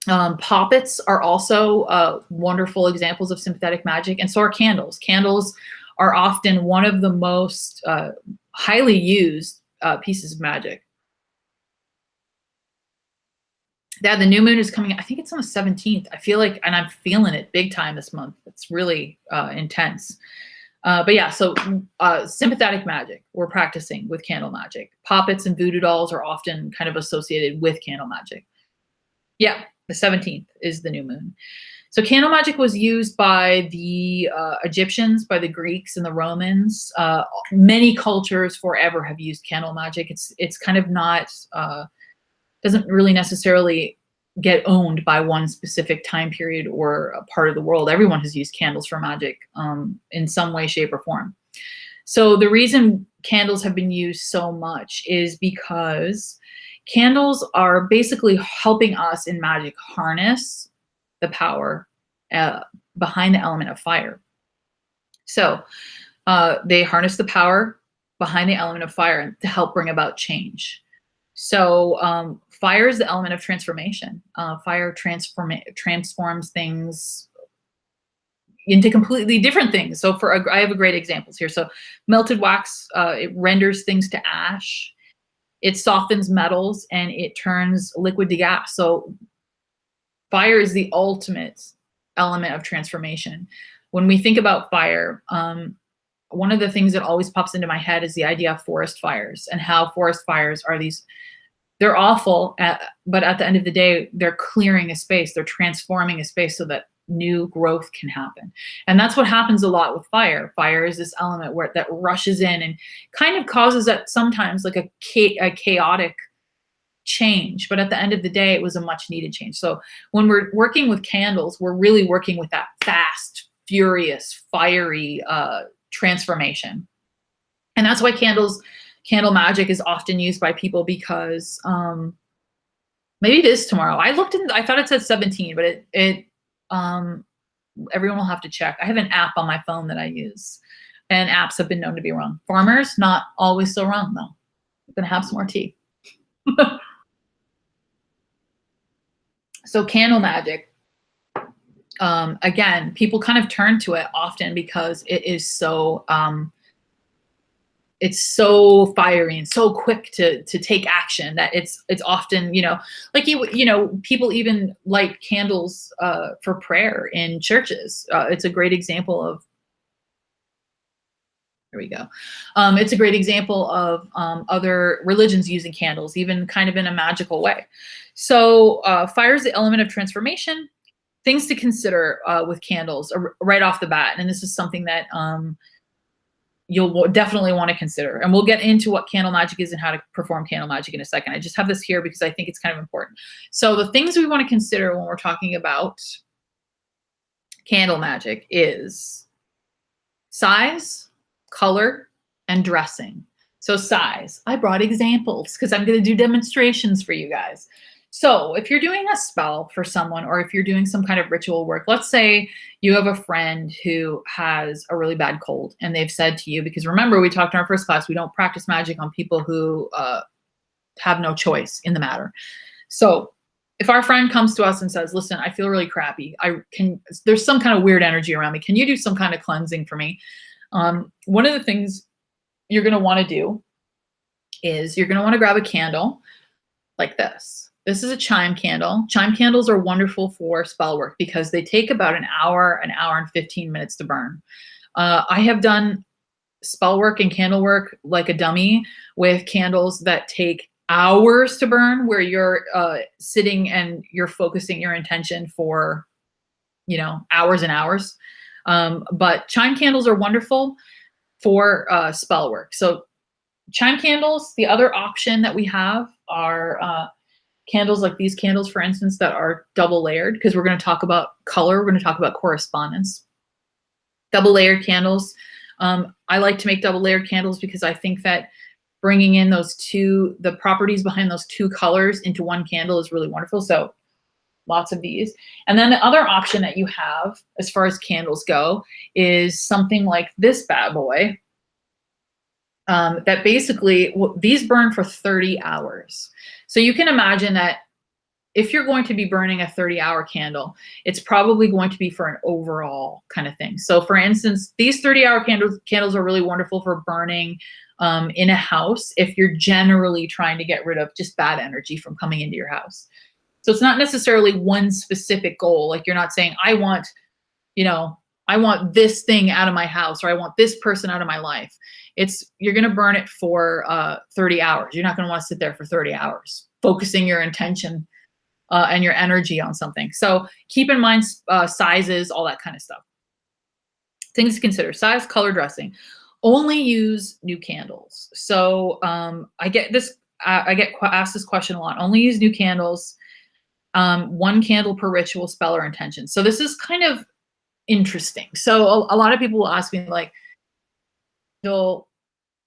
A: Poppets are also wonderful examples of sympathetic magic, and so are candles. Candles are often one of the most highly used pieces of magic. Yeah, the new moon is coming. I think it's on the 17th. I feel like, and I'm feeling it big time this month. It's really intense. But yeah, so sympathetic magic, we're practicing with candle magic. Poppets and voodoo dolls are often kind of associated with candle magic. Yeah, the 17th is the new moon. So candle magic was used by the Egyptians, by the Greeks and the Romans. Many cultures forever have used candle magic. It's kind of not, doesn't really necessarily get owned by one specific time period or a part of the world. Everyone has used candles for magic in some way, shape, or form. So the reason candles have been used so much is because candles are basically helping us in magic harness the power behind the element of fire. So they harness the power behind the element of fire to help bring about change. So fire is the element of transformation. Fire transforms things into completely different things. So I have a great examples here. So melted wax, it renders things to ash. It softens metals and it turns liquid to gas. So fire is the ultimate element of transformation. When we think about fire, one of the things that always pops into my head is the idea of forest fires and how forest fires are they're awful, but at the end of the day, they're clearing a space. They're transforming a space so that new growth can happen. And that's what happens a lot with fire. Fire is this element that rushes in and kind of causes that sometimes like a chaotic change. But at the end of the day, it was a much needed change. So when we're working with candles, we're really working with that fast, furious, fiery transformation. And that's why candle magic is often used by people because maybe it is tomorrow. I thought it said 17, but everyone will have to check. I have an app on my phone that I use, and apps have been known to be wrong. Farmers, not always so wrong though. I'm gonna have some more tea. So candle magic, again, people kind of turn to it often because it is so it's so fiery and so quick to take action that it's often, like people even light candles for prayer in churches. It's a great example of, there we go. It's a great example of other religions using candles, even kind of in a magical way. So fire is the element of transformation. Things to consider with candles right off the bat, and this is something that you'll definitely want to consider. And we'll get into what candle magic is and how to perform candle magic in a second. I just have this here because I think it's kind of important. So the things we want to consider when we're talking about candle magic is size, color, and dressing. So size, I brought examples because I'm going to do demonstrations for you guys. So if you're doing a spell for someone, or if you're doing some kind of ritual work, let's say you have a friend who has a really bad cold and they've said to you, because remember, we talked in our first class, we don't practice magic on people who have no choice in the matter. So if our friend comes to us and says, listen, I feel really crappy. There's some kind of weird energy around me. Can you do some kind of cleansing for me? One of the things you're going to want to do is you're going to want to grab a candle like this. This is a chime candle. Chime candles are wonderful for spell work because they take about an hour and 15 minutes to burn. I have done spell work and candle work like a dummy with candles that take hours to burn, where you're sitting and you're focusing your intention for, hours and hours. But chime candles are wonderful for spell work. So chime candles, the other option that we have are candles like these candles, for instance, that are double layered, because we're going to talk about color. We're going to talk about correspondence. Double layered candles. I like to make double layered candles because I think that bringing in the properties behind those two colors into one candle is really wonderful. So lots of these. And then the other option that you have as far as candles go is something like this bad boy. That basically, these burn for 30 hours. So you can imagine that if you're going to be burning a 30-hour candle, it's probably going to be for an overall kind of thing. So for instance, these 30-hour candles are really wonderful for burning in a house if you're generally trying to get rid of just bad energy from coming into your house. So it's not necessarily one specific goal. Like you're not saying, I want this thing out of my house, or I want this person out of my life. You're going to burn it for 30 hours. You're not going to want to sit there for 30 hours, focusing your intention and your energy on something. So keep in mind sizes, all that kind of stuff. Things to consider: size, color, dressing. Only use new candles. So I get asked this question a lot. Only use new candles. One candle per ritual, spell, or intention. So this is kind of interesting. So a lot of people will ask me like,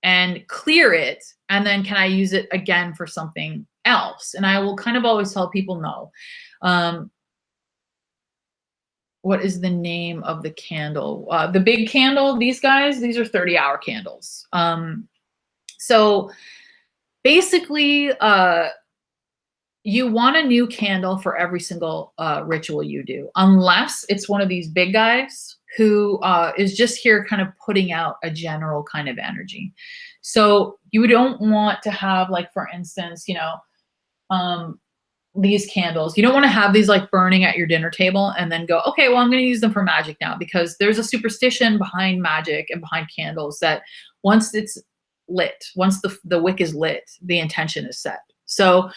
A: and clear it, and then can I use it again for something else? And I will kind of always tell people no. What is the name of the candle? The big candle, these are 30-hour candles. So basically, you want a new candle for every single ritual you do, unless it's one of these big guys who is just here kind of putting out a general kind of energy. So you don't want to have, like, for instance, these candles. You don't want to have these like burning at your dinner table and then go, okay, well, I'm going to use them for magic now, because there's a superstition behind magic and behind candles that once it's lit, once the wick is lit, the intention is set. So,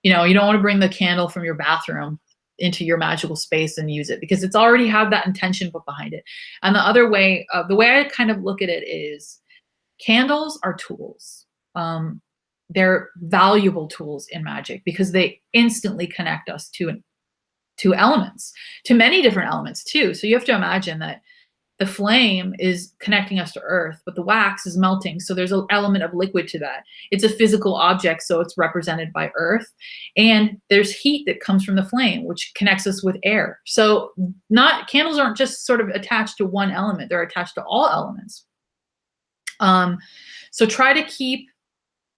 A: you don't want to bring the candle from your bathroom into your magical space and use it, because it's already had that intention put behind it. And the way I kind of look at it is, candles are tools. They're valuable tools in magic because they instantly connect us to elements, to many different elements too. So you have to imagine that the flame is connecting us to earth, but the wax is melting. So there's an element of liquid to that. It's a physical object, so it's represented by earth. And there's heat that comes from the flame, which connects us with air. So candles aren't just sort of attached to one element. They're attached to all elements. So try to keep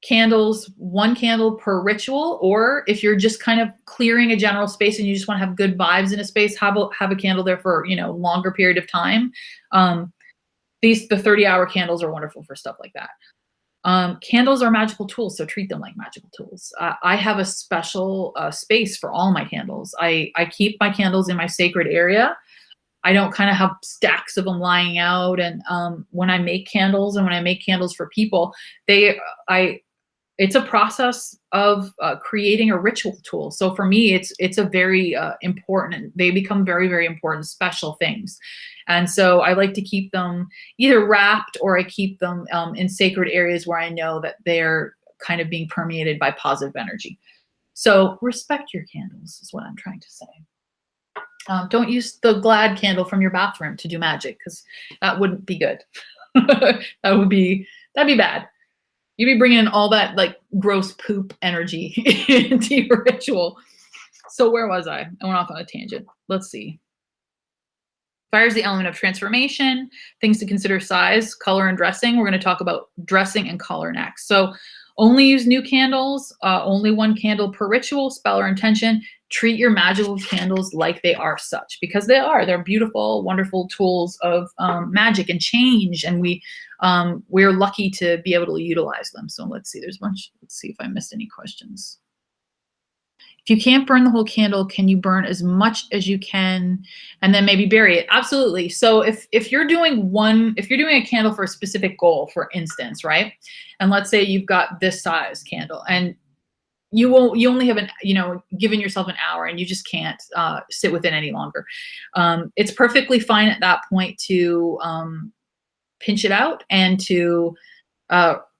A: candles, one candle per ritual, or if you're just kind of clearing a general space and you just want to have good vibes in a space, have a candle there for, longer period of time. The 30-hour candles are wonderful for stuff like that. Candles are magical tools, so treat them like magical tools. I have a special space for all my candles. I keep my candles in my sacred area. I don't kind of have stacks of them lying out. And when I make candles and when I make candles for people, it's a process of creating a ritual tool. So for me, it's a very important, they become very, very important, special things. And so I like to keep them either wrapped, or I keep them in sacred areas where I know that they're kind of being permeated by positive energy. So respect your candles is what I'm trying to say. Don't use the Glad candle from your bathroom to do magic, because that wouldn't be good. That'd be bad. You'd be bringing in all that like gross poop energy into your ritual. So where was I? I went off on a tangent. Let's see. Fire is the element of transformation. Things to consider: size, color, and dressing. We're going to talk about dressing and color next. So only use new candles, only one candle per ritual, spell, or intention. Treat your magical candles like they are such, because they are. They're beautiful, wonderful tools of magic and change, and we're lucky to be able to utilize them. So let's see. There's a bunch. Let's see if I missed any questions. If you can't burn the whole candle, can you burn as much as you can and then maybe bury it? Absolutely. So if you're doing a candle for a specific goal, for instance, right? And let's say you've got this size candle and you only have given yourself an hour and you just can't sit with it any longer. It's perfectly fine at that point to pinch it out and to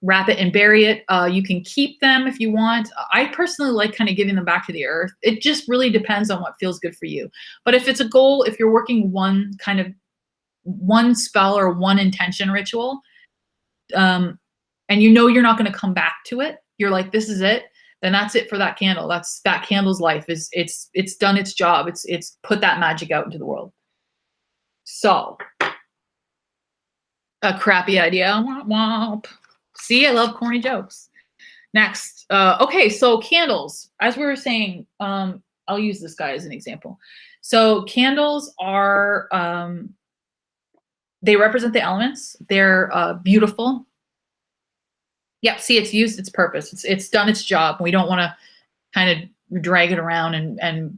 A: wrap it and bury it. You can keep them if you want. I personally like kind of giving them back to the earth. It just really depends on what feels good for you. But if it's a goal, if you're working one spell or one intention ritual, and you're not going to come back to it, you're like, this is it, then that's it for that candle. That candle's life it's done its job. It's put that magic out into the world. So a crappy idea. Womp womp. See, I love corny jokes. Next. Okay, so candles. As we were saying, I'll use this guy as an example. So candles are, they represent the elements. They're beautiful. Yep, see, it's used its purpose. It's done its job. We don't want to kind of drag it around and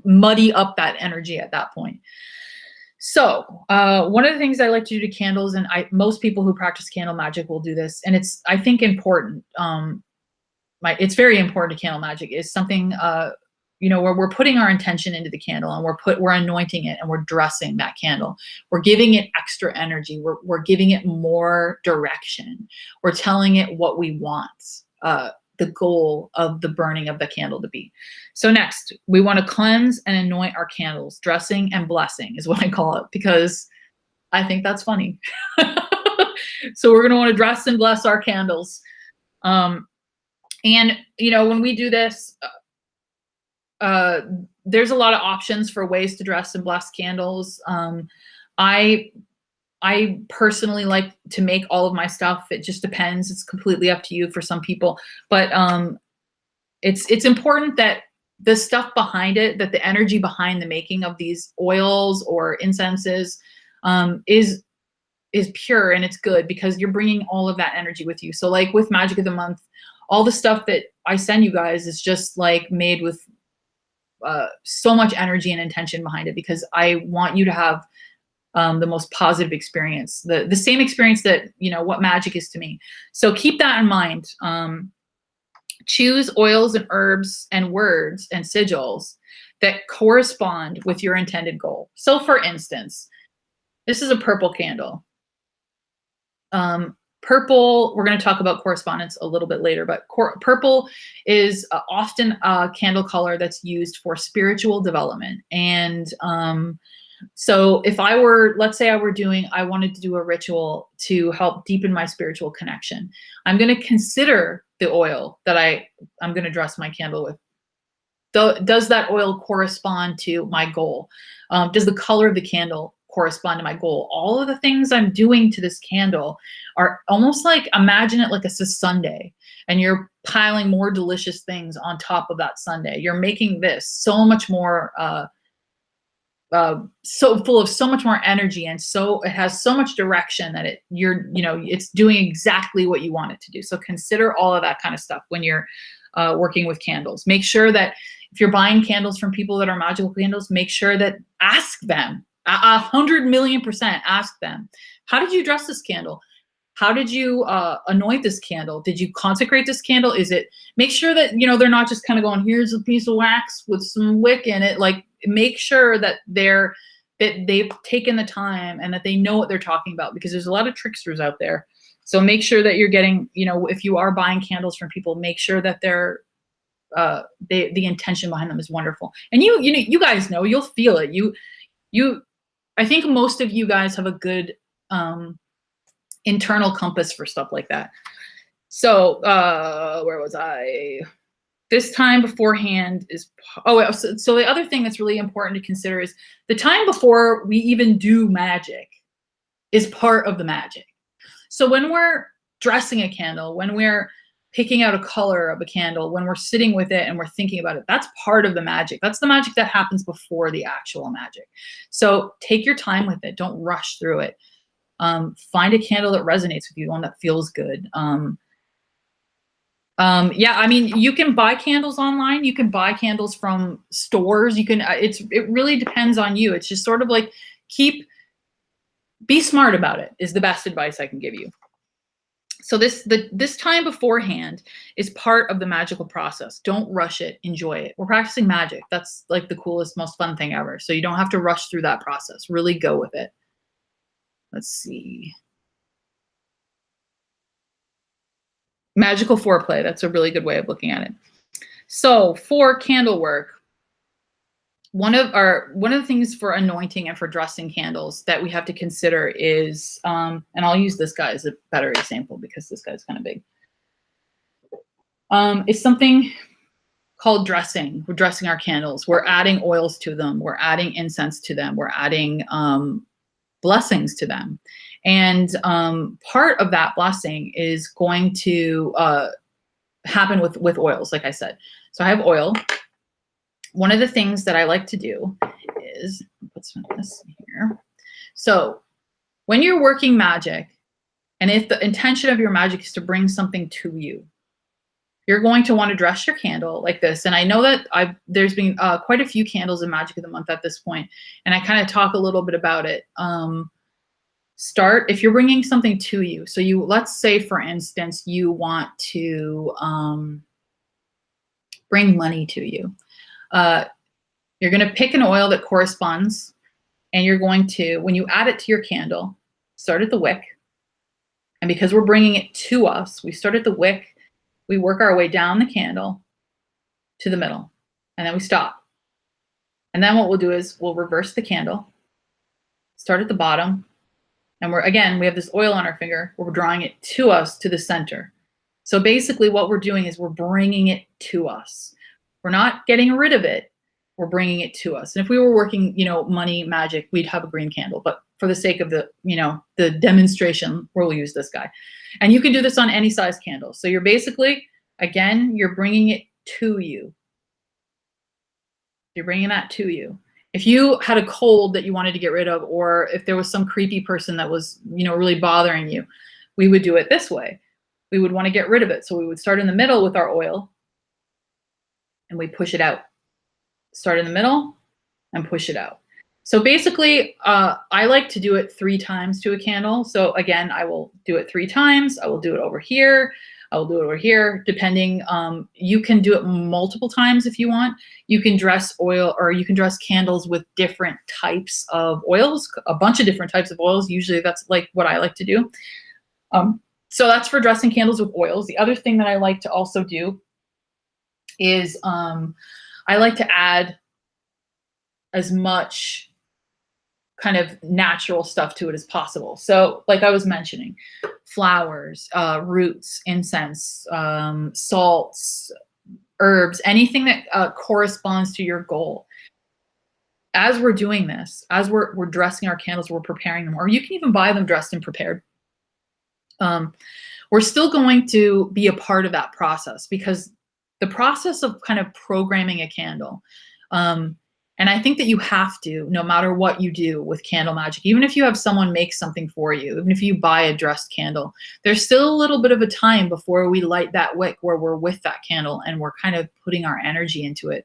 A: muddy up that energy at that point. So one of the things I like to do to candles, and most people who practice candle magic will do this, and it's, I think, important. It's very important to candle magic, is something where we're putting our intention into the candle and we're anointing it and we're dressing that candle. We're giving it extra energy. We're giving it more direction. We're telling it what we want. The goal of the burning of the candle to be. So next, we want to cleanse and anoint our candles. Dressing and blessing is what I call it, because I think that's funny. So we're going to want to dress and bless our candles. And when we do this, there's a lot of options for ways to dress and bless candles. I personally like to make all of my stuff. It just depends. It's completely up to you for some people. But it's important that the stuff behind it, that the energy behind the making of these oils or incenses is pure and it's good, because you're bringing all of that energy with you. So like with Magic of the Month, all the stuff that I send you guys is just like made with so much energy and intention behind it, because I want you to have the most positive experience, the same experience that, what magic is to me. So keep that in mind. Choose oils and herbs and words and sigils that correspond with your intended goal. So for instance, this is a purple candle. Purple, we're going to talk about correspondence a little bit later, but purple is often a candle color that's used for spiritual development. And so if let's say I wanted to do a ritual to help deepen my spiritual connection, I'm going to consider the oil that I'm going to dress my candle with. Does that oil correspond to my goal? Does the color of the candle correspond to my goal? All of the things I'm doing to this candle are almost like, imagine it like it's a sundae, and you're piling more delicious things on top of that sundae. You're making this so much more so full of so much more energy, and so it has so much direction that it's doing exactly what you want it to do. So consider all of that kind of stuff when you're working with candles. Make sure that if you're buying candles from people that are magical candles, make sure that ask them 100,000,000% ask them, how did you dress this candle? How did you anoint this candle? Did you consecrate this candle? Make sure that, they're not just kind of going, here's a piece of wax with some wick in it. Like, make sure that they've taken the time and that they know what they're talking about, because there's a lot of tricksters out there. So make sure that you're getting, if you are buying candles from people, make sure that they're, the intention behind them is wonderful. And you guys know, you'll feel it. I think most of you guys have a good, internal compass for stuff like that. So where was I? This time beforehand is, oh, so the other thing that's really important to consider is the time before we even do magic is part of the magic. So when we're dressing a candle, when we're picking out a color of a candle, when we're sitting with it and we're thinking about it, that's part of the magic. That's the magic that happens before the actual magic. So take your time with it. Don't rush through it. Find a candle that resonates with you, one that feels good. Yeah, I mean, you can buy candles online. You can buy candles from stores. You can, it really depends on you. It's just sort of like be smart about it is the best advice I can give you. So this time beforehand is part of the magical process. Don't rush it, enjoy it. We're practicing magic. That's like the coolest, most fun thing ever. So you don't have to rush through that process. Really go with it. Let's see. Magical foreplay. That's a really good way of looking at it. So for candle work, one of the things for anointing and for dressing candles that we have to consider is, and I'll use this guy as a better example because this guy's kind of big. It's something called dressing. We're dressing our candles. We're adding oils to them. We're adding incense to them. We're adding blessings to them. And part of that blessing is going to happen with oils, like I said. So I have oil. One of the things that I like to do is put some of this here. So when you're working magic, and if the intention of your magic is to bring something to you, you're going to want to dress your candle like this. And I know that there's been quite a few candles in Magic of the Month at this point, and I kind of talk a little bit about it. If you're bringing something to you. So let's say, for instance, you want to bring money to you. You're going to pick an oil that corresponds, and you're going to, when you add it to your candle, start at the wick. And because we're bringing it to us, we start at the wick, we work our way down the candle to the middle, and then we stop. And then what we'll do is we'll reverse the candle, start at the bottom, and we have this oil on our finger, we're drawing it to us, to the center. So basically what we're doing is we're bringing it to us. We're not getting rid of it. We're bringing it to us. And if we were working, money magic, we'd have a green candle. But for the sake of the demonstration, we'll use this guy. And you can do this on any size candle. So you're basically, again, you're bringing it to you. You're bringing that to you. If you had a cold that you wanted to get rid of, or if there was some creepy person that was, really bothering you, we would do it this way. We would want to get rid of it. So we would start in the middle with our oil, and we push it out. Start in the middle and push it out. So basically, I like to do it 3 times to a candle. So again, I will do it 3 times. I will do it over here. I will do it over here, depending. You can do it multiple times if you want. You can dress oil, or you can dress candles with different types of oils, a bunch of different types of oils. Usually that's like what I like to do. So that's for dressing candles with oils. The other thing that I like to also do is I like to add as much kind of natural stuff to it as possible. So like I was mentioning, flowers, roots, incense, salts, herbs, anything that corresponds to your goal. As we're doing this, as we're dressing our candles, we're preparing them, or you can even buy them dressed and prepared. We're still going to be a part of that process, because the process of kind of programming a candle, and I think that you have to, no matter what you do with candle magic, even if you have someone make something for you, even if you buy a dressed candle, there's still a little bit of a time before we light that wick where we're with that candle and we're kind of putting our energy into it.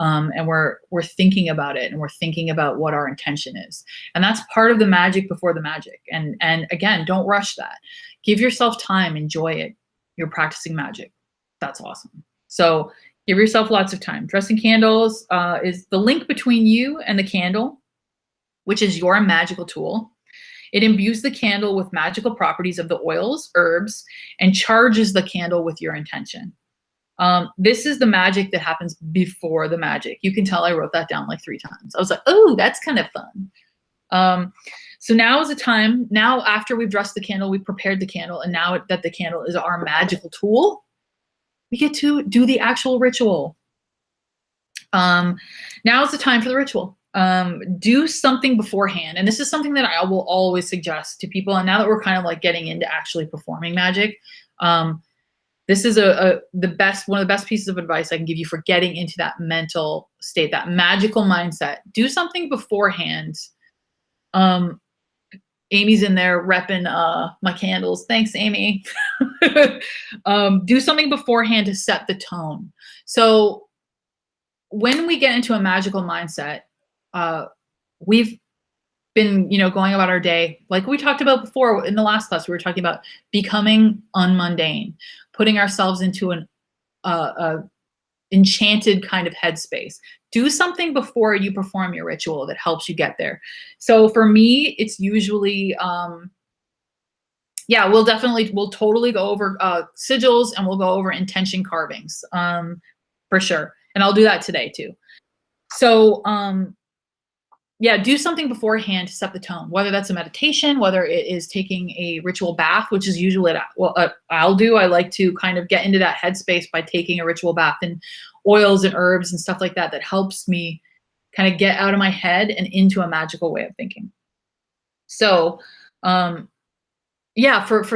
A: And we're thinking about it, and we're thinking about what our intention is. And that's part of the magic before the magic. And again, don't rush that. Give yourself time, enjoy it. You're practicing magic. That's awesome. So give yourself lots of time. Dressing candles is the link between you and the candle, which is your magical tool. It imbues the candle with magical properties of the oils, herbs, and charges the candle with your intention. This is the magic that happens before the magic. You can tell I wrote that down like 3 times. I was like, oh, that's kind of fun. So now is the time. Now, after we've dressed the candle, we've prepared the candle, and now that the candle is our magical tool, we get to do the actual ritual. Now is the time for the ritual. Do something beforehand. And this is something that I will always suggest to people. And now that we're kind of like getting into actually performing magic, this is one of the best pieces of advice I can give you for getting into that mental state, that magical mindset. Do something beforehand. Amy's in there repping my candles. Thanks, Amy. Do something beforehand to set the tone. So when we get into a magical mindset, we've been, going about our day, like we talked about before in the last class. We were talking about becoming unmundane, putting ourselves into an enchanted kind of headspace. Do something before you perform your ritual that helps you get there. So for me, it's usually, we'll totally go over sigils, and we'll go over intention carvings for sure. And I'll do that today too. So do something beforehand to set the tone, whether that's a meditation, whether it is taking a ritual bath, which is usually what I'll do. I like to kind of get into that headspace by taking a ritual bath and oils and herbs and stuff like that helps me kind of get out of my head and into a magical way of thinking. So for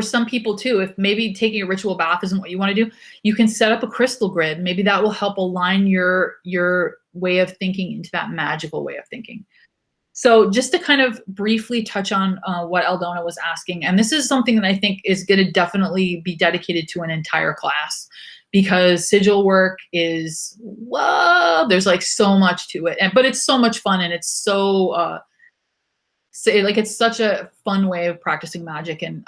A: some people too, if maybe taking a ritual bath isn't what you want to do, you can set up a crystal grid. Maybe that will help align your way of thinking into that magical way of thinking. So just to kind of briefly touch on what Aldona was asking, and this is something that I think is going to definitely be dedicated to an entire class, because sigil work is, there's like so much to it, but it's so much fun, and it's so, it's such a fun way of practicing magic, and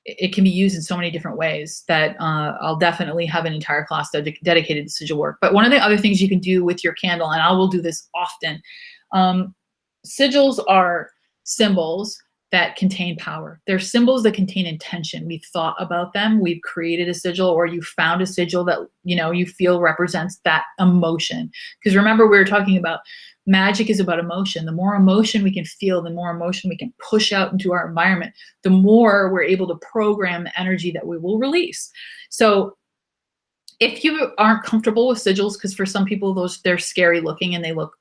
A: it can be used in so many different ways that I'll definitely have an entire class dedicated to sigil work. But one of the other things you can do with your candle, and I will do this often, sigils are symbols that contain power. They're symbols that contain intention. We've thought about them. We've created a sigil, or you found a sigil that, you feel represents that emotion. Because remember, we were talking about magic is about emotion. The more emotion we can feel, the more emotion we can push out into our environment, the more we're able to program the energy that we will release. So if you aren't comfortable with sigils, because for some people they're scary looking and they look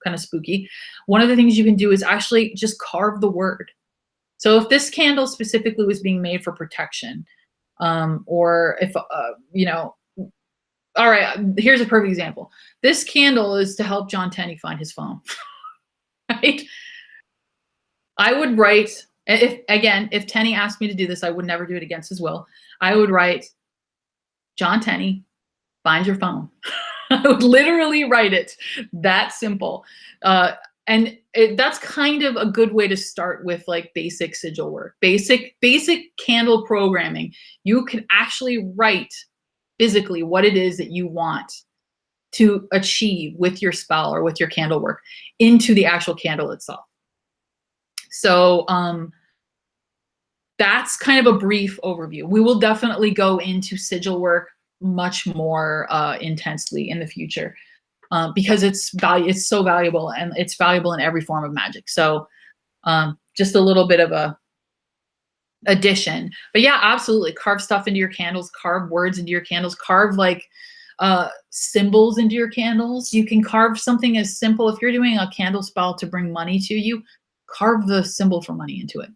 A: kind of spooky, one of the things you can do is actually just carve the word. So if this candle specifically was being made for protection, or if, all right, here's a perfect example. This candle is to help John Tenney find his phone, right? I would write, if Tenney asked me to do this, I would never do it against his will. I would write, John Tenney, find your phone. I would literally write it that simple. And that's kind of a good way to start with like basic sigil work, basic candle programming. You can actually write physically what it is that you want to achieve with your spell or with your candle work into the actual candle itself. So that's kind of a brief overview. We will definitely go into sigil work much more intensely in the future, because it's so valuable, and it's valuable in every form of magic. So just a little bit of a addition, but yeah, absolutely carve stuff into your candles, carve words into your candles, carve like symbols into your candles. You can carve something as simple, if you're doing a candle spell to bring money to you, carve the symbol for money into it.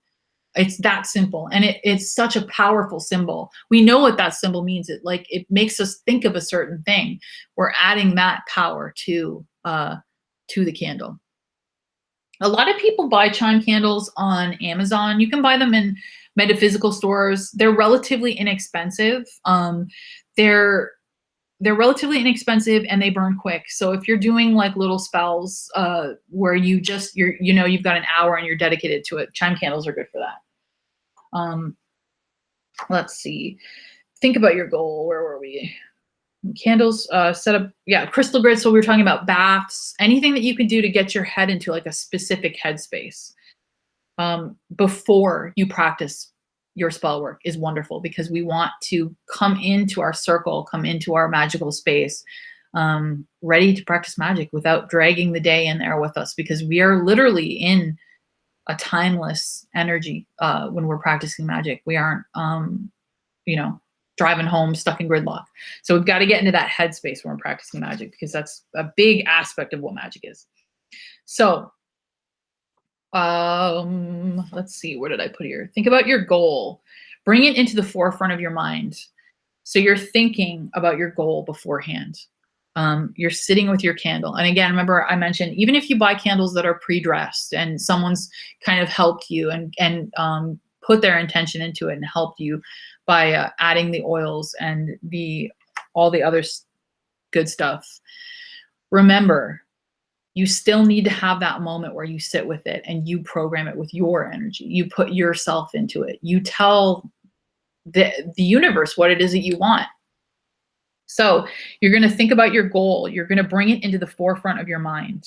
A: It's that simple, and it's such a powerful symbol. We know what that symbol means. It makes us think of a certain thing. We're adding that power to the candle. A lot of people buy chime candles on Amazon. You can buy them in metaphysical stores. They're relatively inexpensive. They're relatively inexpensive, and they burn quick. So if you're doing like little spells where you've got an hour and you're dedicated to it, chime candles are good for that. Let's see. Think about your goal. Where were we? Candles, set up, crystal grid. So we were talking about baths, anything that you can do to get your head into like a specific headspace before you practice your spell work is wonderful, because we want to come into our circle, come into our magical space, ready to practice magic without dragging the day in there with us, because we are literally in a timeless energy when we're practicing magic. We aren't, you know, driving home stuck in gridlock. So we've got to get into that headspace when we're practicing magic, because that's a big aspect of what magic is. So let's see, where did I put here? Think about your goal. Bring it into the forefront of your mind. So you're thinking about your goal beforehand. You're sitting with your candle. And again, remember I mentioned, even if you buy candles that are pre-dressed and someone's kind of helped you and put their intention into it and helped you by adding the oils and all the other good stuff. Remember, you still need to have that moment where you sit with it and you program it with your energy. You put yourself into it. You tell the universe what it is that you want. So you're going to think about your goal. You're going to bring it into the forefront of your mind.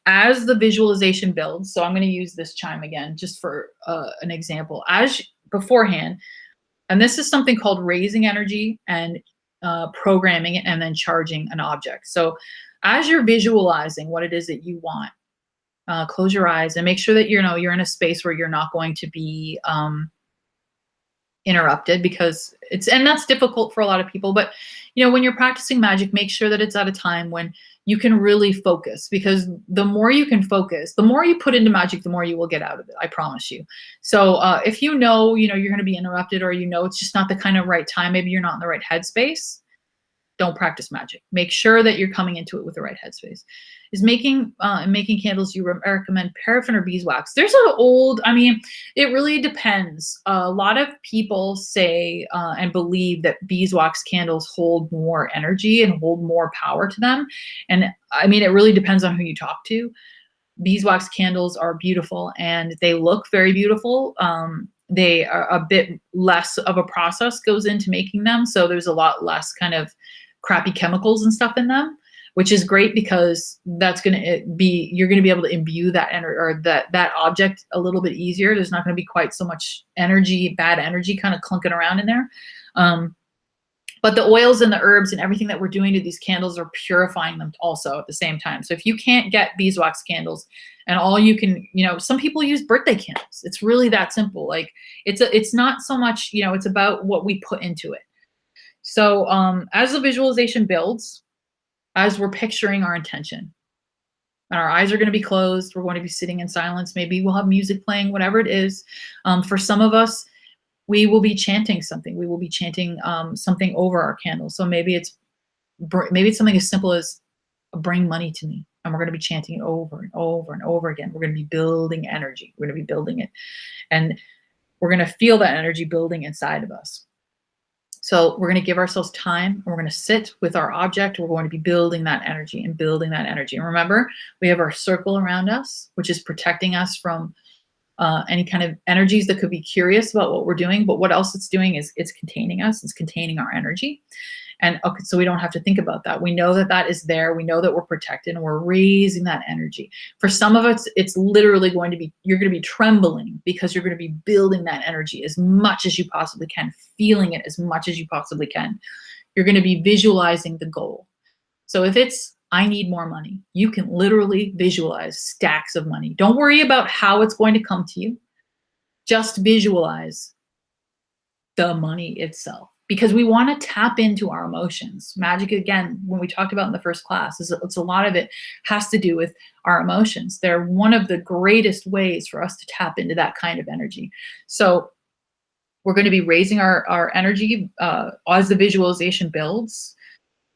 A: As the visualization builds, so I'm going to use this chime again, just for an example, as beforehand, and this is something called raising energy and programming it and then charging an object. So as you're visualizing what it is that you want, close your eyes and make sure that you're in a space where you're not going to be interrupted, because and that's difficult for a lot of people. But when you're practicing magic, make sure that it's at a time when you can really focus, because the more you can focus, the more you put into magic, the more you will get out of it. I promise you. So if you're going to be interrupted, or it's just not the kind of right time, maybe you're not in the right headspace, don't practice magic. Make sure that you're coming into it with the right headspace. Is making candles, you recommend paraffin or beeswax? There's it really depends. A lot of people say and believe that beeswax candles hold more energy and hold more power to them. And it really depends on who you talk to. Beeswax candles are beautiful and they look very beautiful. They are a bit less of a process goes into making them. So there's a lot less kind of crappy chemicals and stuff in them, which is great, because you're going to be able to imbue that energy, or that object a little bit easier. There's not going to be quite so much bad energy kind of clunking around in there. But the oils and the herbs and everything that we're doing to these candles are purifying them also at the same time. So if you can't get beeswax candles, and all you can, some people use birthday candles. It's really that simple. Like it's not so much, it's about what we put into it. So as the visualization builds, as we're picturing our intention, and our eyes are going to be closed, we're going to be sitting in silence. Maybe we'll have music playing, whatever it is. For some of us, we will be chanting something. We will be chanting something over our candles. So maybe it's something as simple as "bring money to me," and we're going to be chanting it over and over and over again. We're going to be building energy. We're going to be building it, and we're going to feel that energy building inside of us. So we're going to give ourselves time, and we're going to sit with our object. We're going to be building that energy and building that energy. And remember, we have our circle around us, which is protecting us from any kind of energies that could be curious about what we're doing. But what else it's doing is it's containing us. It's containing our energy. And okay, so we don't have to think about that. We know that is there. We know that we're protected, and we're raising that energy. For some of us, it's literally going to be, you're going to be trembling, because you're going to be building that energy as much as you possibly can, feeling it as much as you possibly can. You're going to be visualizing the goal. So if it's, I need more money, you can literally visualize stacks of money. Don't worry about how it's going to come to you. Just visualize the money itself. Because we want to tap into our emotions. Magic, again, when we talked about in the first class, it's a lot of it has to do with our emotions. They're one of the greatest ways for us to tap into that kind of energy. So we're going to be raising our energy as the visualization builds.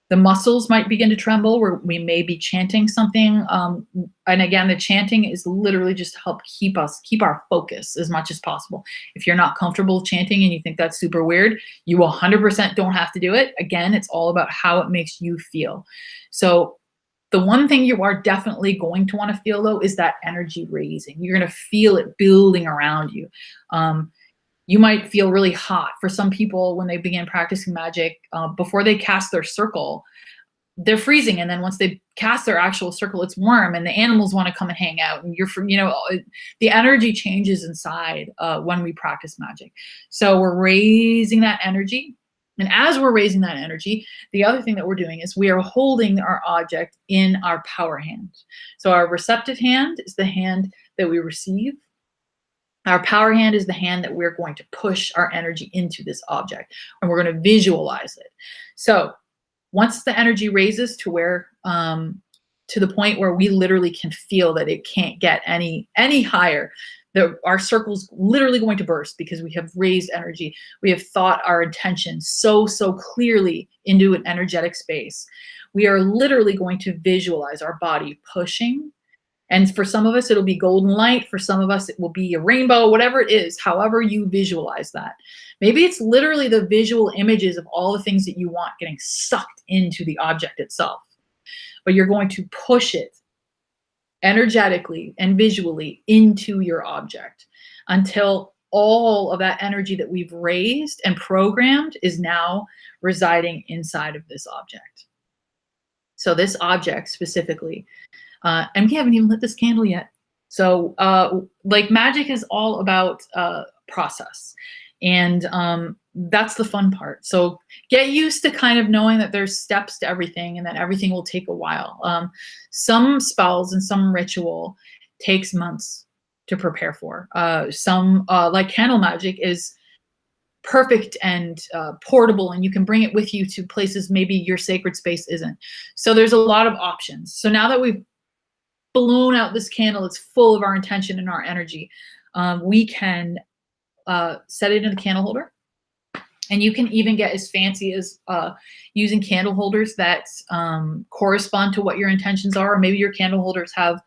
A: The muscles might begin to tremble, where we may be chanting something. And again, the chanting is literally just to help keep our focus as much as possible. If you're not comfortable chanting and you think that's super weird, you 100% don't have to do it. Again, it's all about how it makes you feel. So the one thing you are definitely going to want to feel, though, is that energy raising. You're going to feel it building around you. You might feel really hot. For some people, when they begin practicing magic, before they cast their circle, they're freezing. And then once they cast their actual circle, it's warm, and the animals want to come and hang out. And the energy changes inside when we practice magic. So we're raising that energy. And as we're raising that energy, the other thing that we're doing is we are holding our object in our power hand. So our receptive hand is the hand that we receive. Our power hand is the hand that we're going to push our energy into this object, and we're going to visualize it. So once the energy raises to where to the point where we literally can feel that it can't get any higher, our circle's literally going to burst because we have raised energy. We have thought our intention so clearly into an energetic space. We are literally going to visualize our body pushing. And for some of us, it'll be golden light. For some of us, it will be a rainbow, whatever it is, however you visualize that. Maybe it's literally the visual images of all the things that you want getting sucked into the object itself. But you're going to push it energetically and visually into your object until all of that energy that we've raised and programmed is now residing inside of this object. So this object specifically, and we haven't even lit this candle yet. So like magic is all about process. And that's the fun part. So get used to kind of knowing that there's steps to everything and that everything will take a while. Some spells and some ritual takes months to prepare for. Some like candle magic is perfect and portable, and you can bring it with you to places maybe your sacred space isn't. So there's a lot of options. So now that we've blown out this candle, it's full of our intention and our energy, we can set it in a candle holder. And you can even get as fancy as using candle holders that correspond to what your intentions are. Or maybe your candle holders have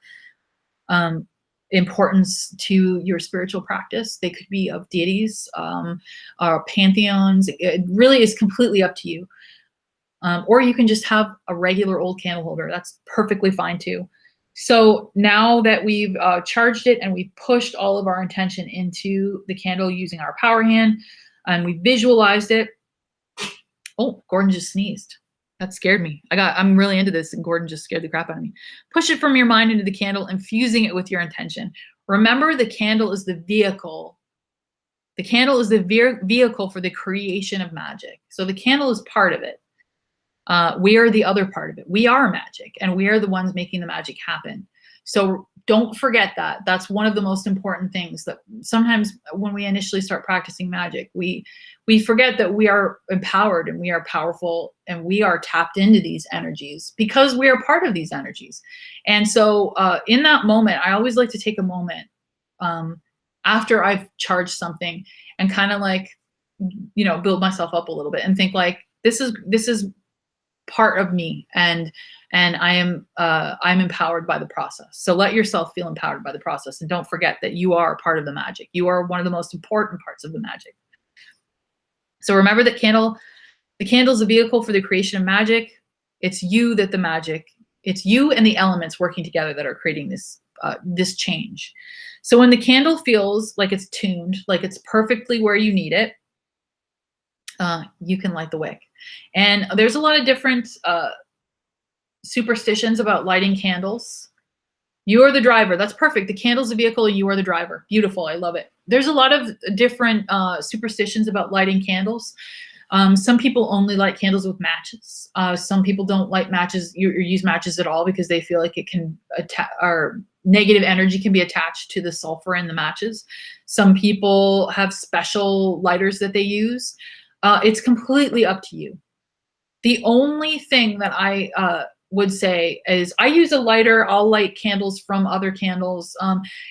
A: importance to your spiritual practice. They could be of deities or pantheons. It really is completely up to you. Or you can just have a regular old candle holder. That's perfectly fine too. So now that we've charged it and we've pushed all of our intention into the candle using our power hand, and we visualized it. Oh, Gordon just sneezed. That scared me. I'm really into this, and Gordon just scared the crap out of me. Push it from your mind into the candle, infusing it with your intention. Remember, the candle is the vehicle. The candle is the vehicle for the creation of magic. So the candle is part of it. We are the other part of it. We are magic, and we are the ones making the magic happen. So don't forget that. That's one of the most important things that sometimes when we initially start practicing magic, we forget that we are empowered and we are powerful and we are tapped into these energies because we are part of these energies. And so in that moment, I always like to take a moment after I've charged something and kind of like, build myself up a little bit and think like, this is part of me, and I'm empowered by the process. So let yourself feel empowered by the process, and don't forget that you are part of the magic. You are one of the most important parts of the magic. So remember that the candle is a vehicle for the creation of magic. It's you that the magic. It's you and the elements working together that are creating this change. So when the candle feels like it's tuned, like it's perfectly where you need it, you can light the wick. And there's a lot of different superstitions about lighting candles. You are the driver. That's perfect. The candle's a vehicle. You are the driver. Beautiful. I love it. There's a lot of different superstitions about lighting candles. Some people only light candles with matches. Some people don't light matches or use matches at all because they feel like it can or negative energy can be attached to the sulfur in the matches. Some people have special lighters that they use. It's completely up to you. The only thing that I would say is I use a lighter. I'll light candles from other candles.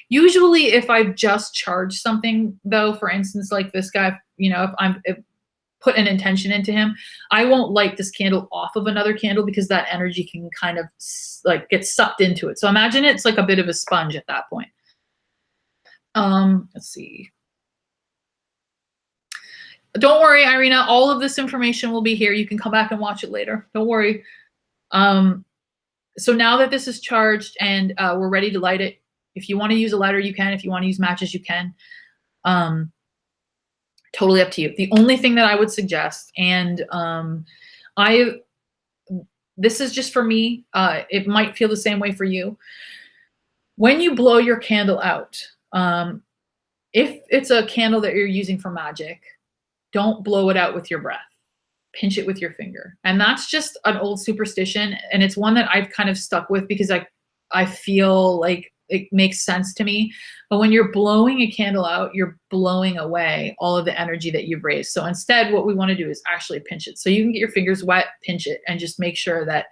A: Usually if I've just charged something though, for instance, like this guy, if I've put an intention into him, I won't light this candle off of another candle because that energy can kind of like get sucked into it. So imagine it's like a bit of a sponge at that point. Let's see. Don't worry, Irina, all of this information will be here. You can come back and watch it later. Don't worry. So now that this is charged and we're ready to light it, if you want to use a lighter, you can. If you want to use matches, you can. Totally up to you. The only thing that I would suggest, and this is just for me, it might feel the same way for you. When you blow your candle out, if it's a candle that you're using for magic, don't blow it out with your breath. pinch it with your finger. And that's just an old superstition. And it's one that I've kind of stuck with because I feel like it makes sense to me. But when you're blowing a candle out, you're blowing away all of the energy that you've raised. So instead, what we want to do is actually pinch it. So you can get your fingers wet, pinch it, and just make sure that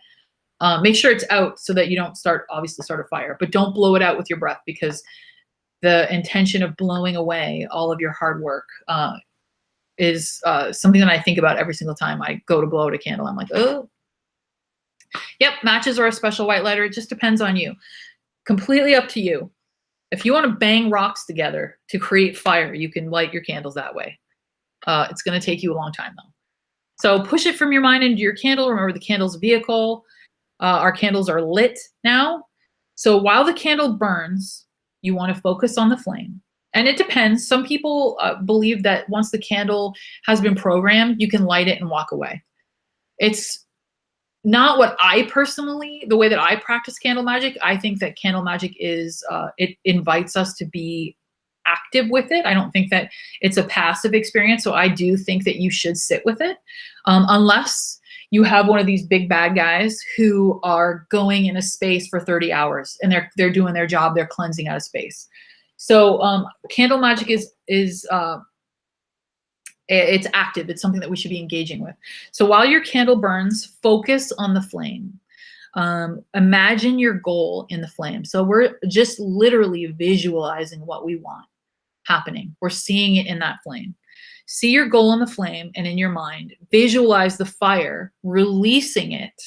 A: it's out so that you don't obviously start a fire. But don't blow it out with your breath, because the intention of blowing away all of your hard work is something that I think about every single time I go to blow out a candle. I'm like, oh, yep, matches are a special white lighter. It just depends on you. Completely up to you. If you want to bang rocks together to create fire, you can light your candles that way. It's going to take you a long time, though. So push it from your mind into your candle. Remember, the candle's a vehicle. Our candles are lit now. So while the candle burns, you want to focus on the flame. And it depends. Some people believe that once the candle has been programmed, you can light it and walk away. It's not what I personally, the way that I practice candle magic. I think that candle magic is, it invites us to be active with it. I don't think that it's a passive experience. So I do think that you should sit with it, unless you have one of these big bad guys who are going in a space for 30 hours and they're doing their job. They're cleansing out of space. So candle magic is it's active. It's something that we should be engaging with. So while your candle burns, focus on the flame. Imagine your goal in the flame. So we're just literally visualizing what we want happening. We're seeing it in that flame. See your goal in the flame, and in your mind, visualize the fire, releasing it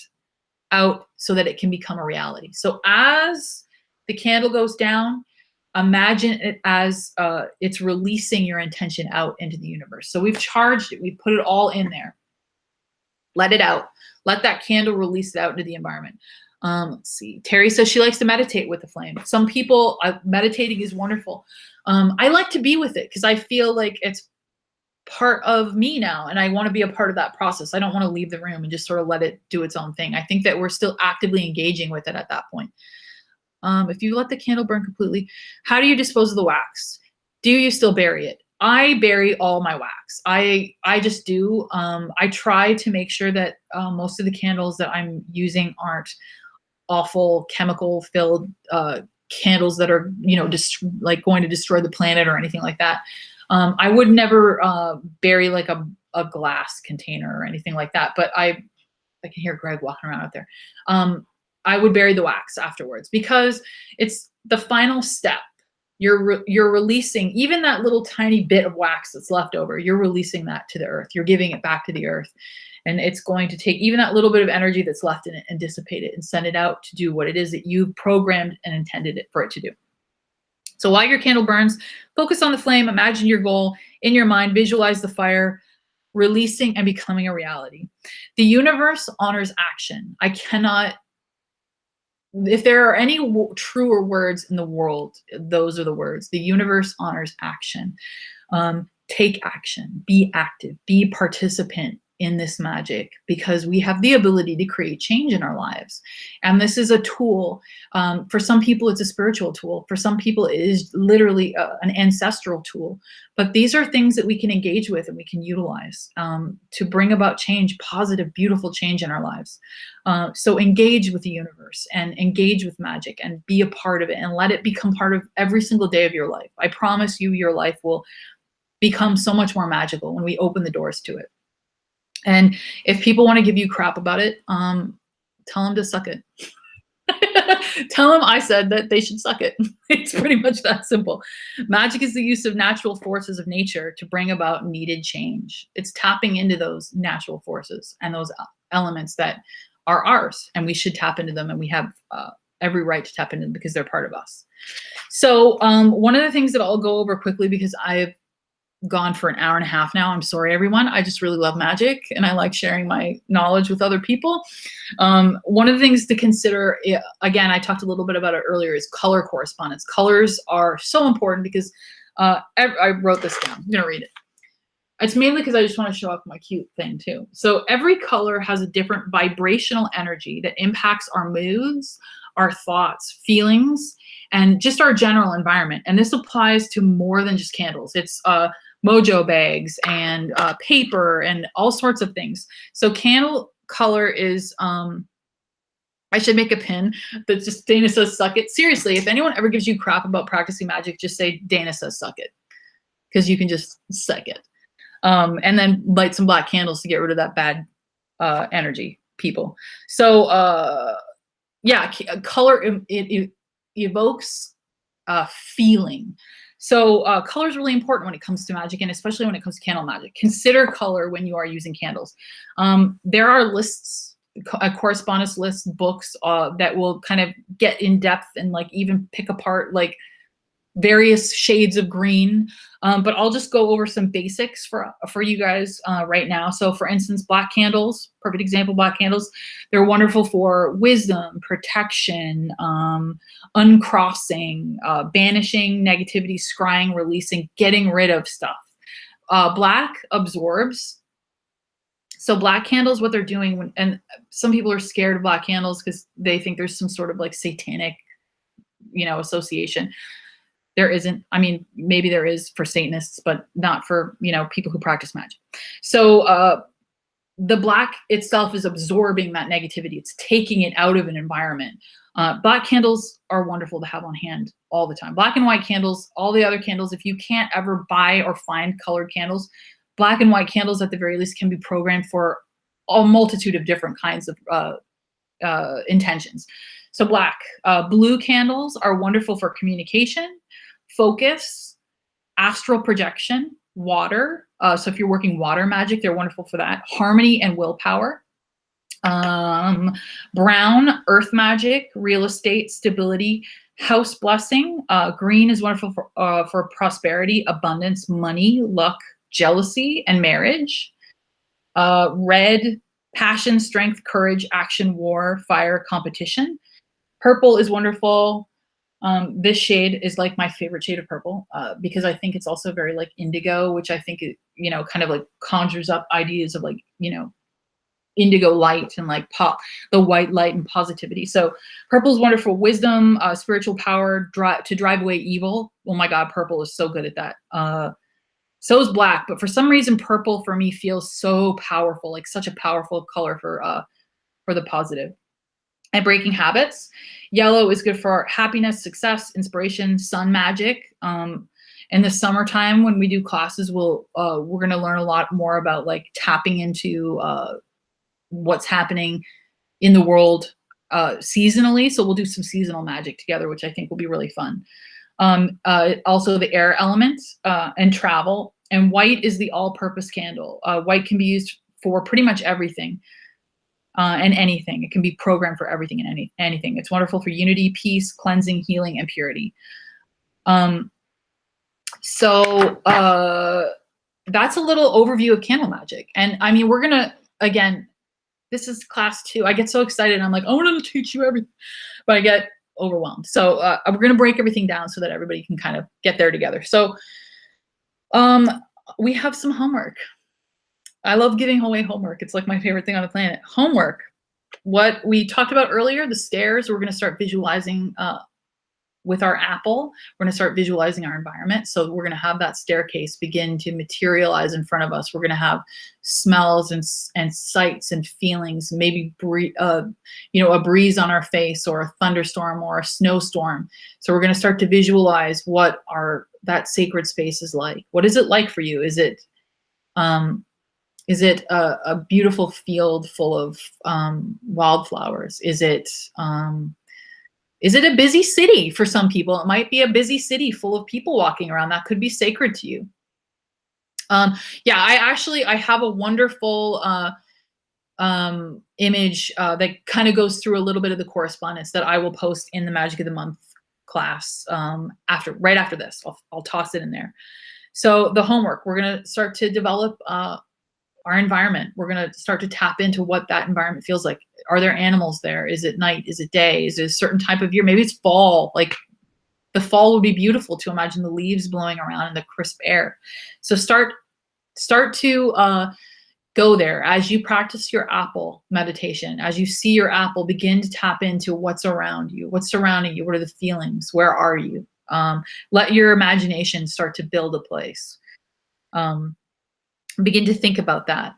A: out so that it can become a reality. So as the candle goes down, imagine it as it's releasing your intention out into the universe. So we've charged it. We've put it all in there. Let it out. Let that candle release it out into the environment. Let's see. Terry says she likes to meditate with the flame. Some people, meditating is wonderful. I like to be with it because I feel like it's part of me now, and I want to be a part of that process. I don't want to leave the room and just sort of let it do its own thing. I think that we're still actively engaging with it at that point. If you let the candle burn completely, how do you dispose of the wax? Do you still bury it? I bury all my wax. I just do. I try to make sure that most of the candles that I'm using aren't awful chemical filled candles that are, like going to destroy the planet or anything like that. I would never bury like a glass container or anything like that. But I can hear Greg walking around out there. I would bury the wax afterwards because it's the final step. You're releasing even that little tiny bit of wax that's left over. You're releasing that to the earth. You're giving it back to the earth. And it's going to take even that little bit of energy that's left in it and dissipate it and send it out to do what it is that you programmed and intended it for it to do. So while your candle burns, focus on the flame, imagine your goal in your mind, visualize the fire releasing and becoming a reality. The universe honors action. If there are any truer words in the world, those are the words. The universe honors action. Take action, be active, be participant in this magic, because we have the ability to create change in our lives. And this is a tool. For some people, it's a spiritual tool. For some people, it is literally an ancestral tool. But these are things that we can engage with and we can utilize to bring about change, positive, beautiful change in our lives. So engage with the universe and engage with magic and be a part of it and let it become part of every single day of your life. I promise you, your life will become so much more magical when we open the doors to it. And if people want to give you crap about it, tell them to suck it. Tell them I said that they should suck it. It's pretty much that simple. Magic is the use of natural forces of nature to bring about needed change. It's tapping into those natural forces and those elements that are ours, and we should tap into them, and we have every right to tap into them because they're part of us. So one of the things that I'll go over quickly, because I've gone for an hour and a half now. I'm sorry, everyone. I just really love magic and I like sharing my knowledge with other people. One of the things to consider, again, I talked a little bit about it earlier, is color correspondence. Colors are so important because I wrote this down. I'm going to read it. It's mainly because I just want to show off my cute thing too. So every color has a different vibrational energy that impacts our moods, our thoughts, feelings, and just our general environment. And this applies to more than just candles. It's mojo bags and paper and all sorts of things. So candle color is, I should make a pin that just Dana says suck it. Seriously, if anyone ever gives you crap about practicing magic, just say Dana says suck it, because you can just suck it. And then light some black candles to get rid of that bad energy, people. So yeah, color, it evokes feeling. So color is really important when it comes to magic, and especially when it comes to candle magic. Consider color when you are using candles. There are lists, correspondence lists, books that will kind of get in depth and like even pick apart like various shades of green. But I'll just go over some basics for you guys right now. So for instance, black candles, perfect example, black candles. They're wonderful for wisdom, protection, uncrossing, banishing negativity, scrying, releasing, getting rid of stuff. Black absorbs. So black candles, what they're doing, and some people are scared of black candles because they think there's some sort of like satanic, association. There isn't. I mean, maybe there is for Satanists, but not for, people who practice magic. So the black itself is absorbing that negativity. It's taking it out of an environment. Black candles are wonderful to have on hand all the time. Black and white candles, all the other candles, if you can't ever buy or find colored candles, black and white candles at the very least can be programmed for a multitude of different kinds of intentions. So black, blue candles are wonderful for communication, focus, astral projection, water. So if you're working water magic, they're wonderful for that. Harmony and willpower. Brown, earth magic, real estate, stability, house blessing. Green is wonderful for prosperity, abundance, money, luck, jealousy, and marriage. Red, passion, strength, courage, action, war, fire, competition. Purple is wonderful. This shade is like my favorite shade of purple because I think it's also very like indigo, which I think, kind of like conjures up ideas of like, indigo light and like the white light and positivity. So purple is wonderful. Wisdom, spiritual power, to drive away evil. Oh my God, purple is so good at that. So is black, but for some reason, purple for me feels so powerful, like such a powerful color for the positive. And breaking habits. Yellow is good for happiness, success, inspiration, sun magic. In the summertime, when we do classes, we're going to learn a lot more about like tapping into what's happening in the world seasonally. So we'll do some seasonal magic together, which I think will be really fun. Also the air element and travel. And white is the all-purpose candle. White can be used for pretty much everything. And anything. It can be programmed for everything and anything. It's wonderful for unity, peace, cleansing, healing, and purity. So that's a little overview of candle magic. And I mean, we're gonna, again, this is class 2. I get so excited. I'm like, I want to teach you everything, but I get overwhelmed. So we're gonna break everything down so that everybody can kind of get there together. So we have some homework. I love giving away homework. It's like my favorite thing on the planet. Homework. What we talked about earlier, the stairs, we're going to start visualizing with our apple. We're going to start visualizing our environment. So we're going to have that staircase begin to materialize in front of us. We're going to have smells and sights and feelings, maybe a breeze on our face or a thunderstorm or a snowstorm. So we're going to start to visualize what that sacred space is like. What is it like for you? Is it a beautiful field full of wildflowers? Is it a busy city for some people? It might be a busy city full of people walking around. That could be sacred to you. Yeah, I have a wonderful image that kind of goes through a little bit of the correspondence that I will post in the Magic of the Month class right after this. I'll toss it in there. So the homework, we're going to start to develop our environment. We're going to start to tap into what that environment feels like. Are there animals there? Is it night? Is it day? Is it a certain type of year? Maybe it's fall. Like the fall would be beautiful to imagine the leaves blowing around in the crisp air. So start to go there as you practice your apple meditation. As you see your apple, begin to tap into what's around you, what's surrounding you. What are the feelings? Where are you? Let your imagination start to build a place. Um, Begin to think about that.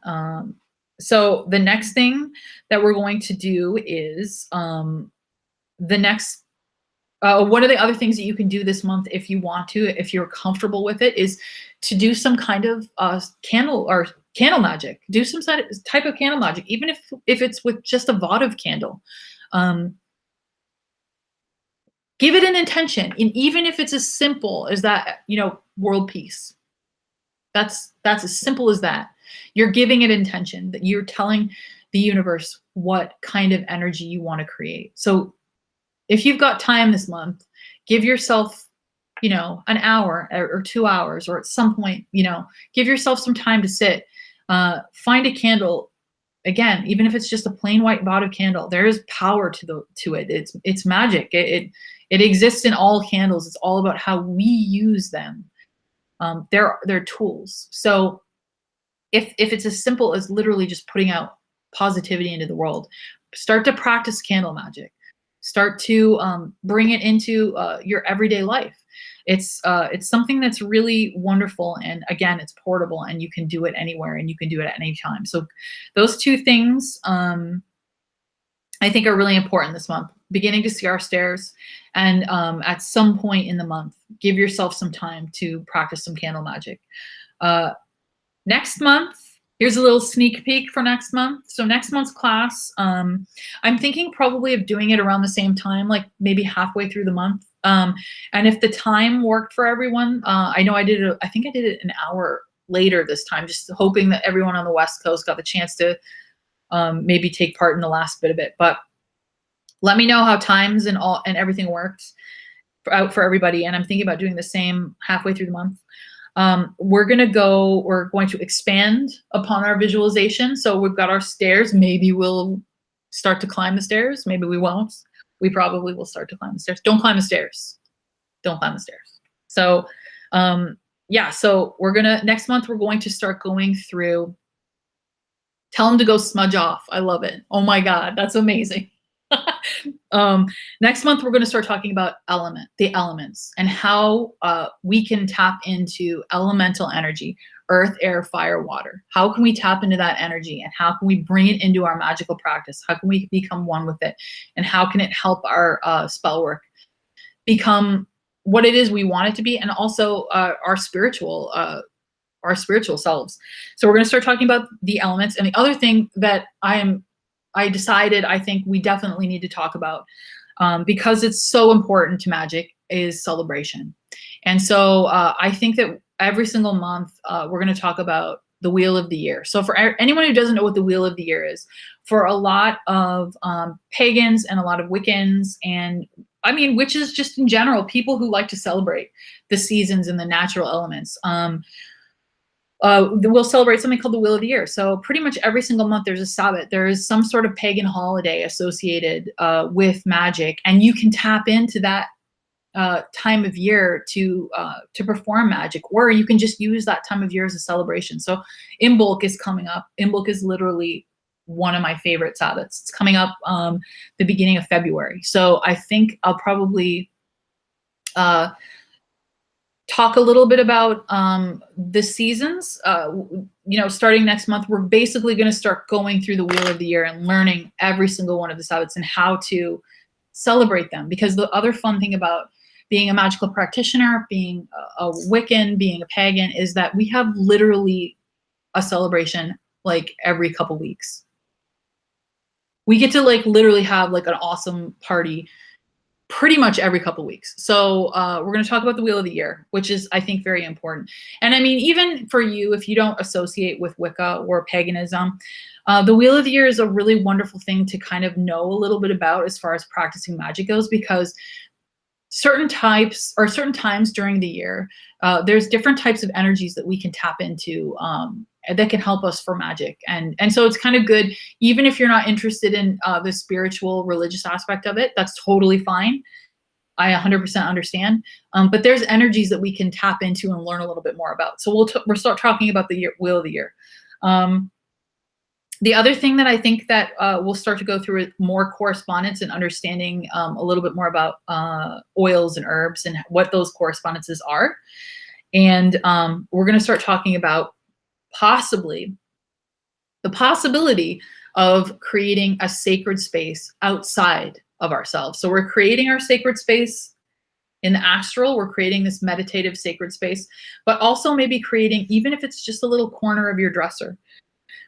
A: So the next thing that we're going to do is the next one of the other things that you can do this month, if you want to, if you're comfortable with it, is to do some kind of candle magic. Do some type of candle magic, even if it's with just a votive candle. Um, Give it an intention, and even if it's as simple as that, world peace. That's as simple as that. You're giving it intention, that you're telling the universe what kind of energy you want to create. So if you've got time this month, give yourself, an hour or 2 hours, or at some point, give yourself some time to sit. Find a candle. Again, even if it's just a plain white votive candle, there is power to it. It's magic. It exists in all candles. It's all about how we use them. They're tools. So if it's as simple as literally just putting out positivity into the world, start to practice candle magic. Start to bring it into your everyday life. It's something that's really wonderful, and again, it's portable, and you can do it anywhere, and you can do it at any time. So those two things I think are really important this month. Beginning to see our stairs, and at some point in the month, give yourself some time to practice some candle magic. Next month, here's a little sneak peek for next month. So next month's class, I'm thinking probably of doing it around the same time, like maybe halfway through the month. And if the time worked for everyone, I know I think I did it an hour later this time, just hoping that everyone on the West Coast got the chance to maybe take part in the last bit of it. But let me know how times and everything works out for everybody. And I'm thinking about doing the same halfway through the month. We're going to expand upon our visualization. So we've got our stairs. Maybe we'll start to climb the stairs. Maybe we won't. We probably will start to climb the stairs. Don't climb the stairs. Don't climb the stairs. So, yeah, so next month, we're going to start going through, tell them to go smudge off. I love it. Oh my God, that's amazing. Next month, we're going to start talking about the elements, and how we can tap into elemental energy, earth, air, fire, water. How can we tap into that energy, and how can we bring it into our magical practice? How can we become one with it? And how can it help our spell work become what it is we want it to be, and also our spiritual selves. So we're going to start talking about the elements. And the other thing that I decided I think we definitely need to talk about, because it's so important to magic, is celebration. And so I think that every single month we're going to talk about the Wheel of the Year. So for anyone who doesn't know what the Wheel of the Year is, for a lot of pagans and a lot of Wiccans, and I mean witches just in general, people who like to celebrate the seasons and the natural elements, we'll celebrate something called the Wheel of the Year. So pretty much every single month there's a Sabbath. There is some sort of pagan holiday associated with magic, and you can tap into that time of year to perform magic, or you can just use that time of year as a celebration. So Imbolc is coming up. Imbolc is literally one of my favorite Sabbaths. It's coming up the beginning of February. So I think I'll probably talk a little bit about the seasons. Starting next month, we're basically going to start going through the Wheel of the Year and learning every single one of the Sabbats and how to celebrate them. Because the other fun thing about being a magical practitioner, being a Wiccan, being a pagan, is that we have literally a celebration like every couple weeks. We get to literally have an awesome party pretty much every couple weeks. So we're going to talk about the Wheel of the Year, which is, I think, very important. And I mean, even for you, if you don't associate with Wicca or paganism, the Wheel of the Year is a really wonderful thing to kind of know a little bit about as far as practicing magic goes, because certain times during the year, there's different types of energies that we can tap into that can help us for magic. And so it's kind of good, even if you're not interested in the spiritual religious aspect of it, that's totally fine. I 100% understand. But there's energies that we can tap into and learn a little bit more about. So we'll start talking about the Wheel of the Year. The other thing that I think that we'll start to go through is more correspondence and understanding a little bit more about oils and herbs and what those correspondences are. And we're going to start talking about possibly the possibility of creating a sacred space outside of ourselves. So we're creating our sacred space in the astral. We're creating this meditative sacred space, but also maybe creating, even if it's just a little corner of your dresser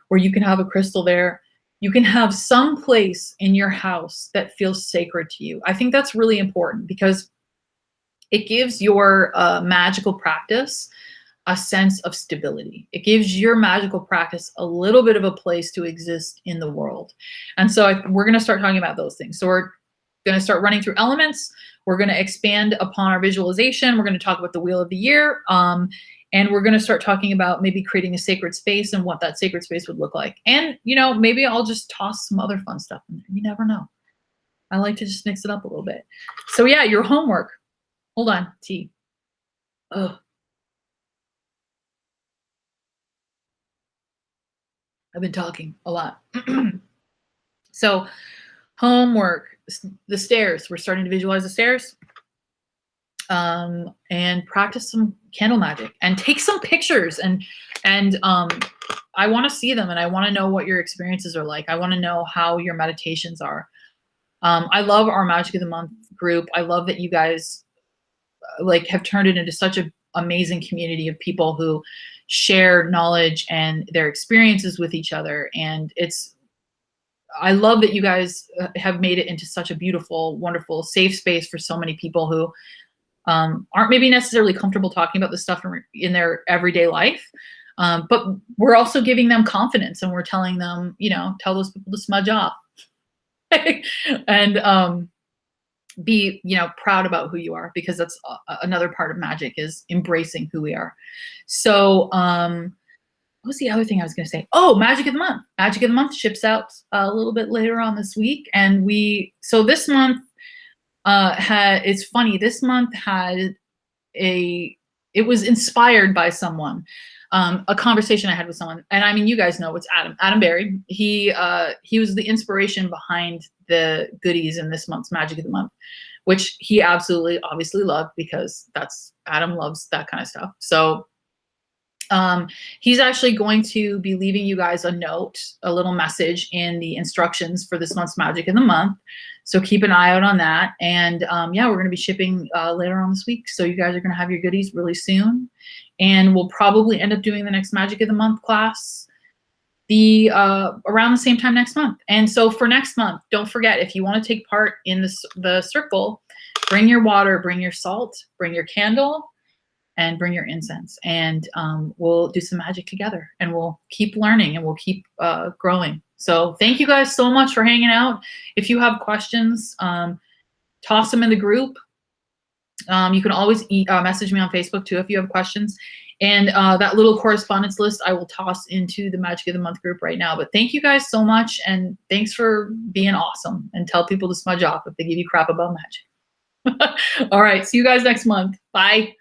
A: where you can have a crystal there, you can have some place in your house that feels sacred to you. I think that's really important because it gives your magical practice a sense of stability. It gives your magical practice a little bit of a place to exist in the world. And so we're going to start talking about those things. So we're going to start running through elements. We're going to expand upon our visualization. We're going to talk about the wheel of the year. And we're going to start talking about maybe creating a sacred space and what that sacred space would look like. And, you know, maybe I'll just toss some other fun stuff in there. You never know. I like to just mix it up a little bit. So yeah, your homework. Hold on, T. Ugh. I've been talking a lot. So homework, the stairs. We're starting to visualize the stairs. And practice some candle magic and take some pictures and I want to see them and I want to know what your experiences are like. I want to know how your meditations are. I love our Magic of the Month group. I love that you guys like have turned it into such an amazing community of people who share knowledge and their experiences with each other. And I love that you guys have made it into such a beautiful, wonderful, safe space for so many people who aren't maybe necessarily comfortable talking about this stuff in their everyday life. But we're also giving them confidence and we're telling them, you know, tell those people to smudge off and be, you know, proud about who you are, because that's another part of magic, is embracing who we are. So what was the other thing I was going to say? Oh, Magic of the Month. Magic of the Month ships out a little bit later on this week. And so this month, it's funny, this month had it was inspired by someone, a conversation I had with someone. And I mean, you guys know it's Adam Berry. He was the inspiration behind the goodies in this month's Magic of the Month, which he absolutely obviously loved, because Adam loves that kind of stuff. So he's actually going to be leaving you guys a note, a little message in the instructions for this month's Magic of the Month. So keep an eye out on that. And yeah, we're going to be shipping later on this week. So you guys are going to have your goodies really soon. And we'll probably end up doing the next Magic of the Month class around the same time next month. And so for next month, don't forget, if you want to take part in the circle, bring your water, bring your salt, bring your candle, and bring your incense, and we'll do some magic together, and we'll keep learning, and we'll keep growing. So thank you guys so much for hanging out. If you have questions, toss them in the group. You can always message me on Facebook too if you have questions. And that little correspondence list I will toss into the Magic of the Month group right now. But thank you guys so much, and thanks for being awesome. And tell people to smudge off if they give you crap about magic. All right, see you guys next month. Bye.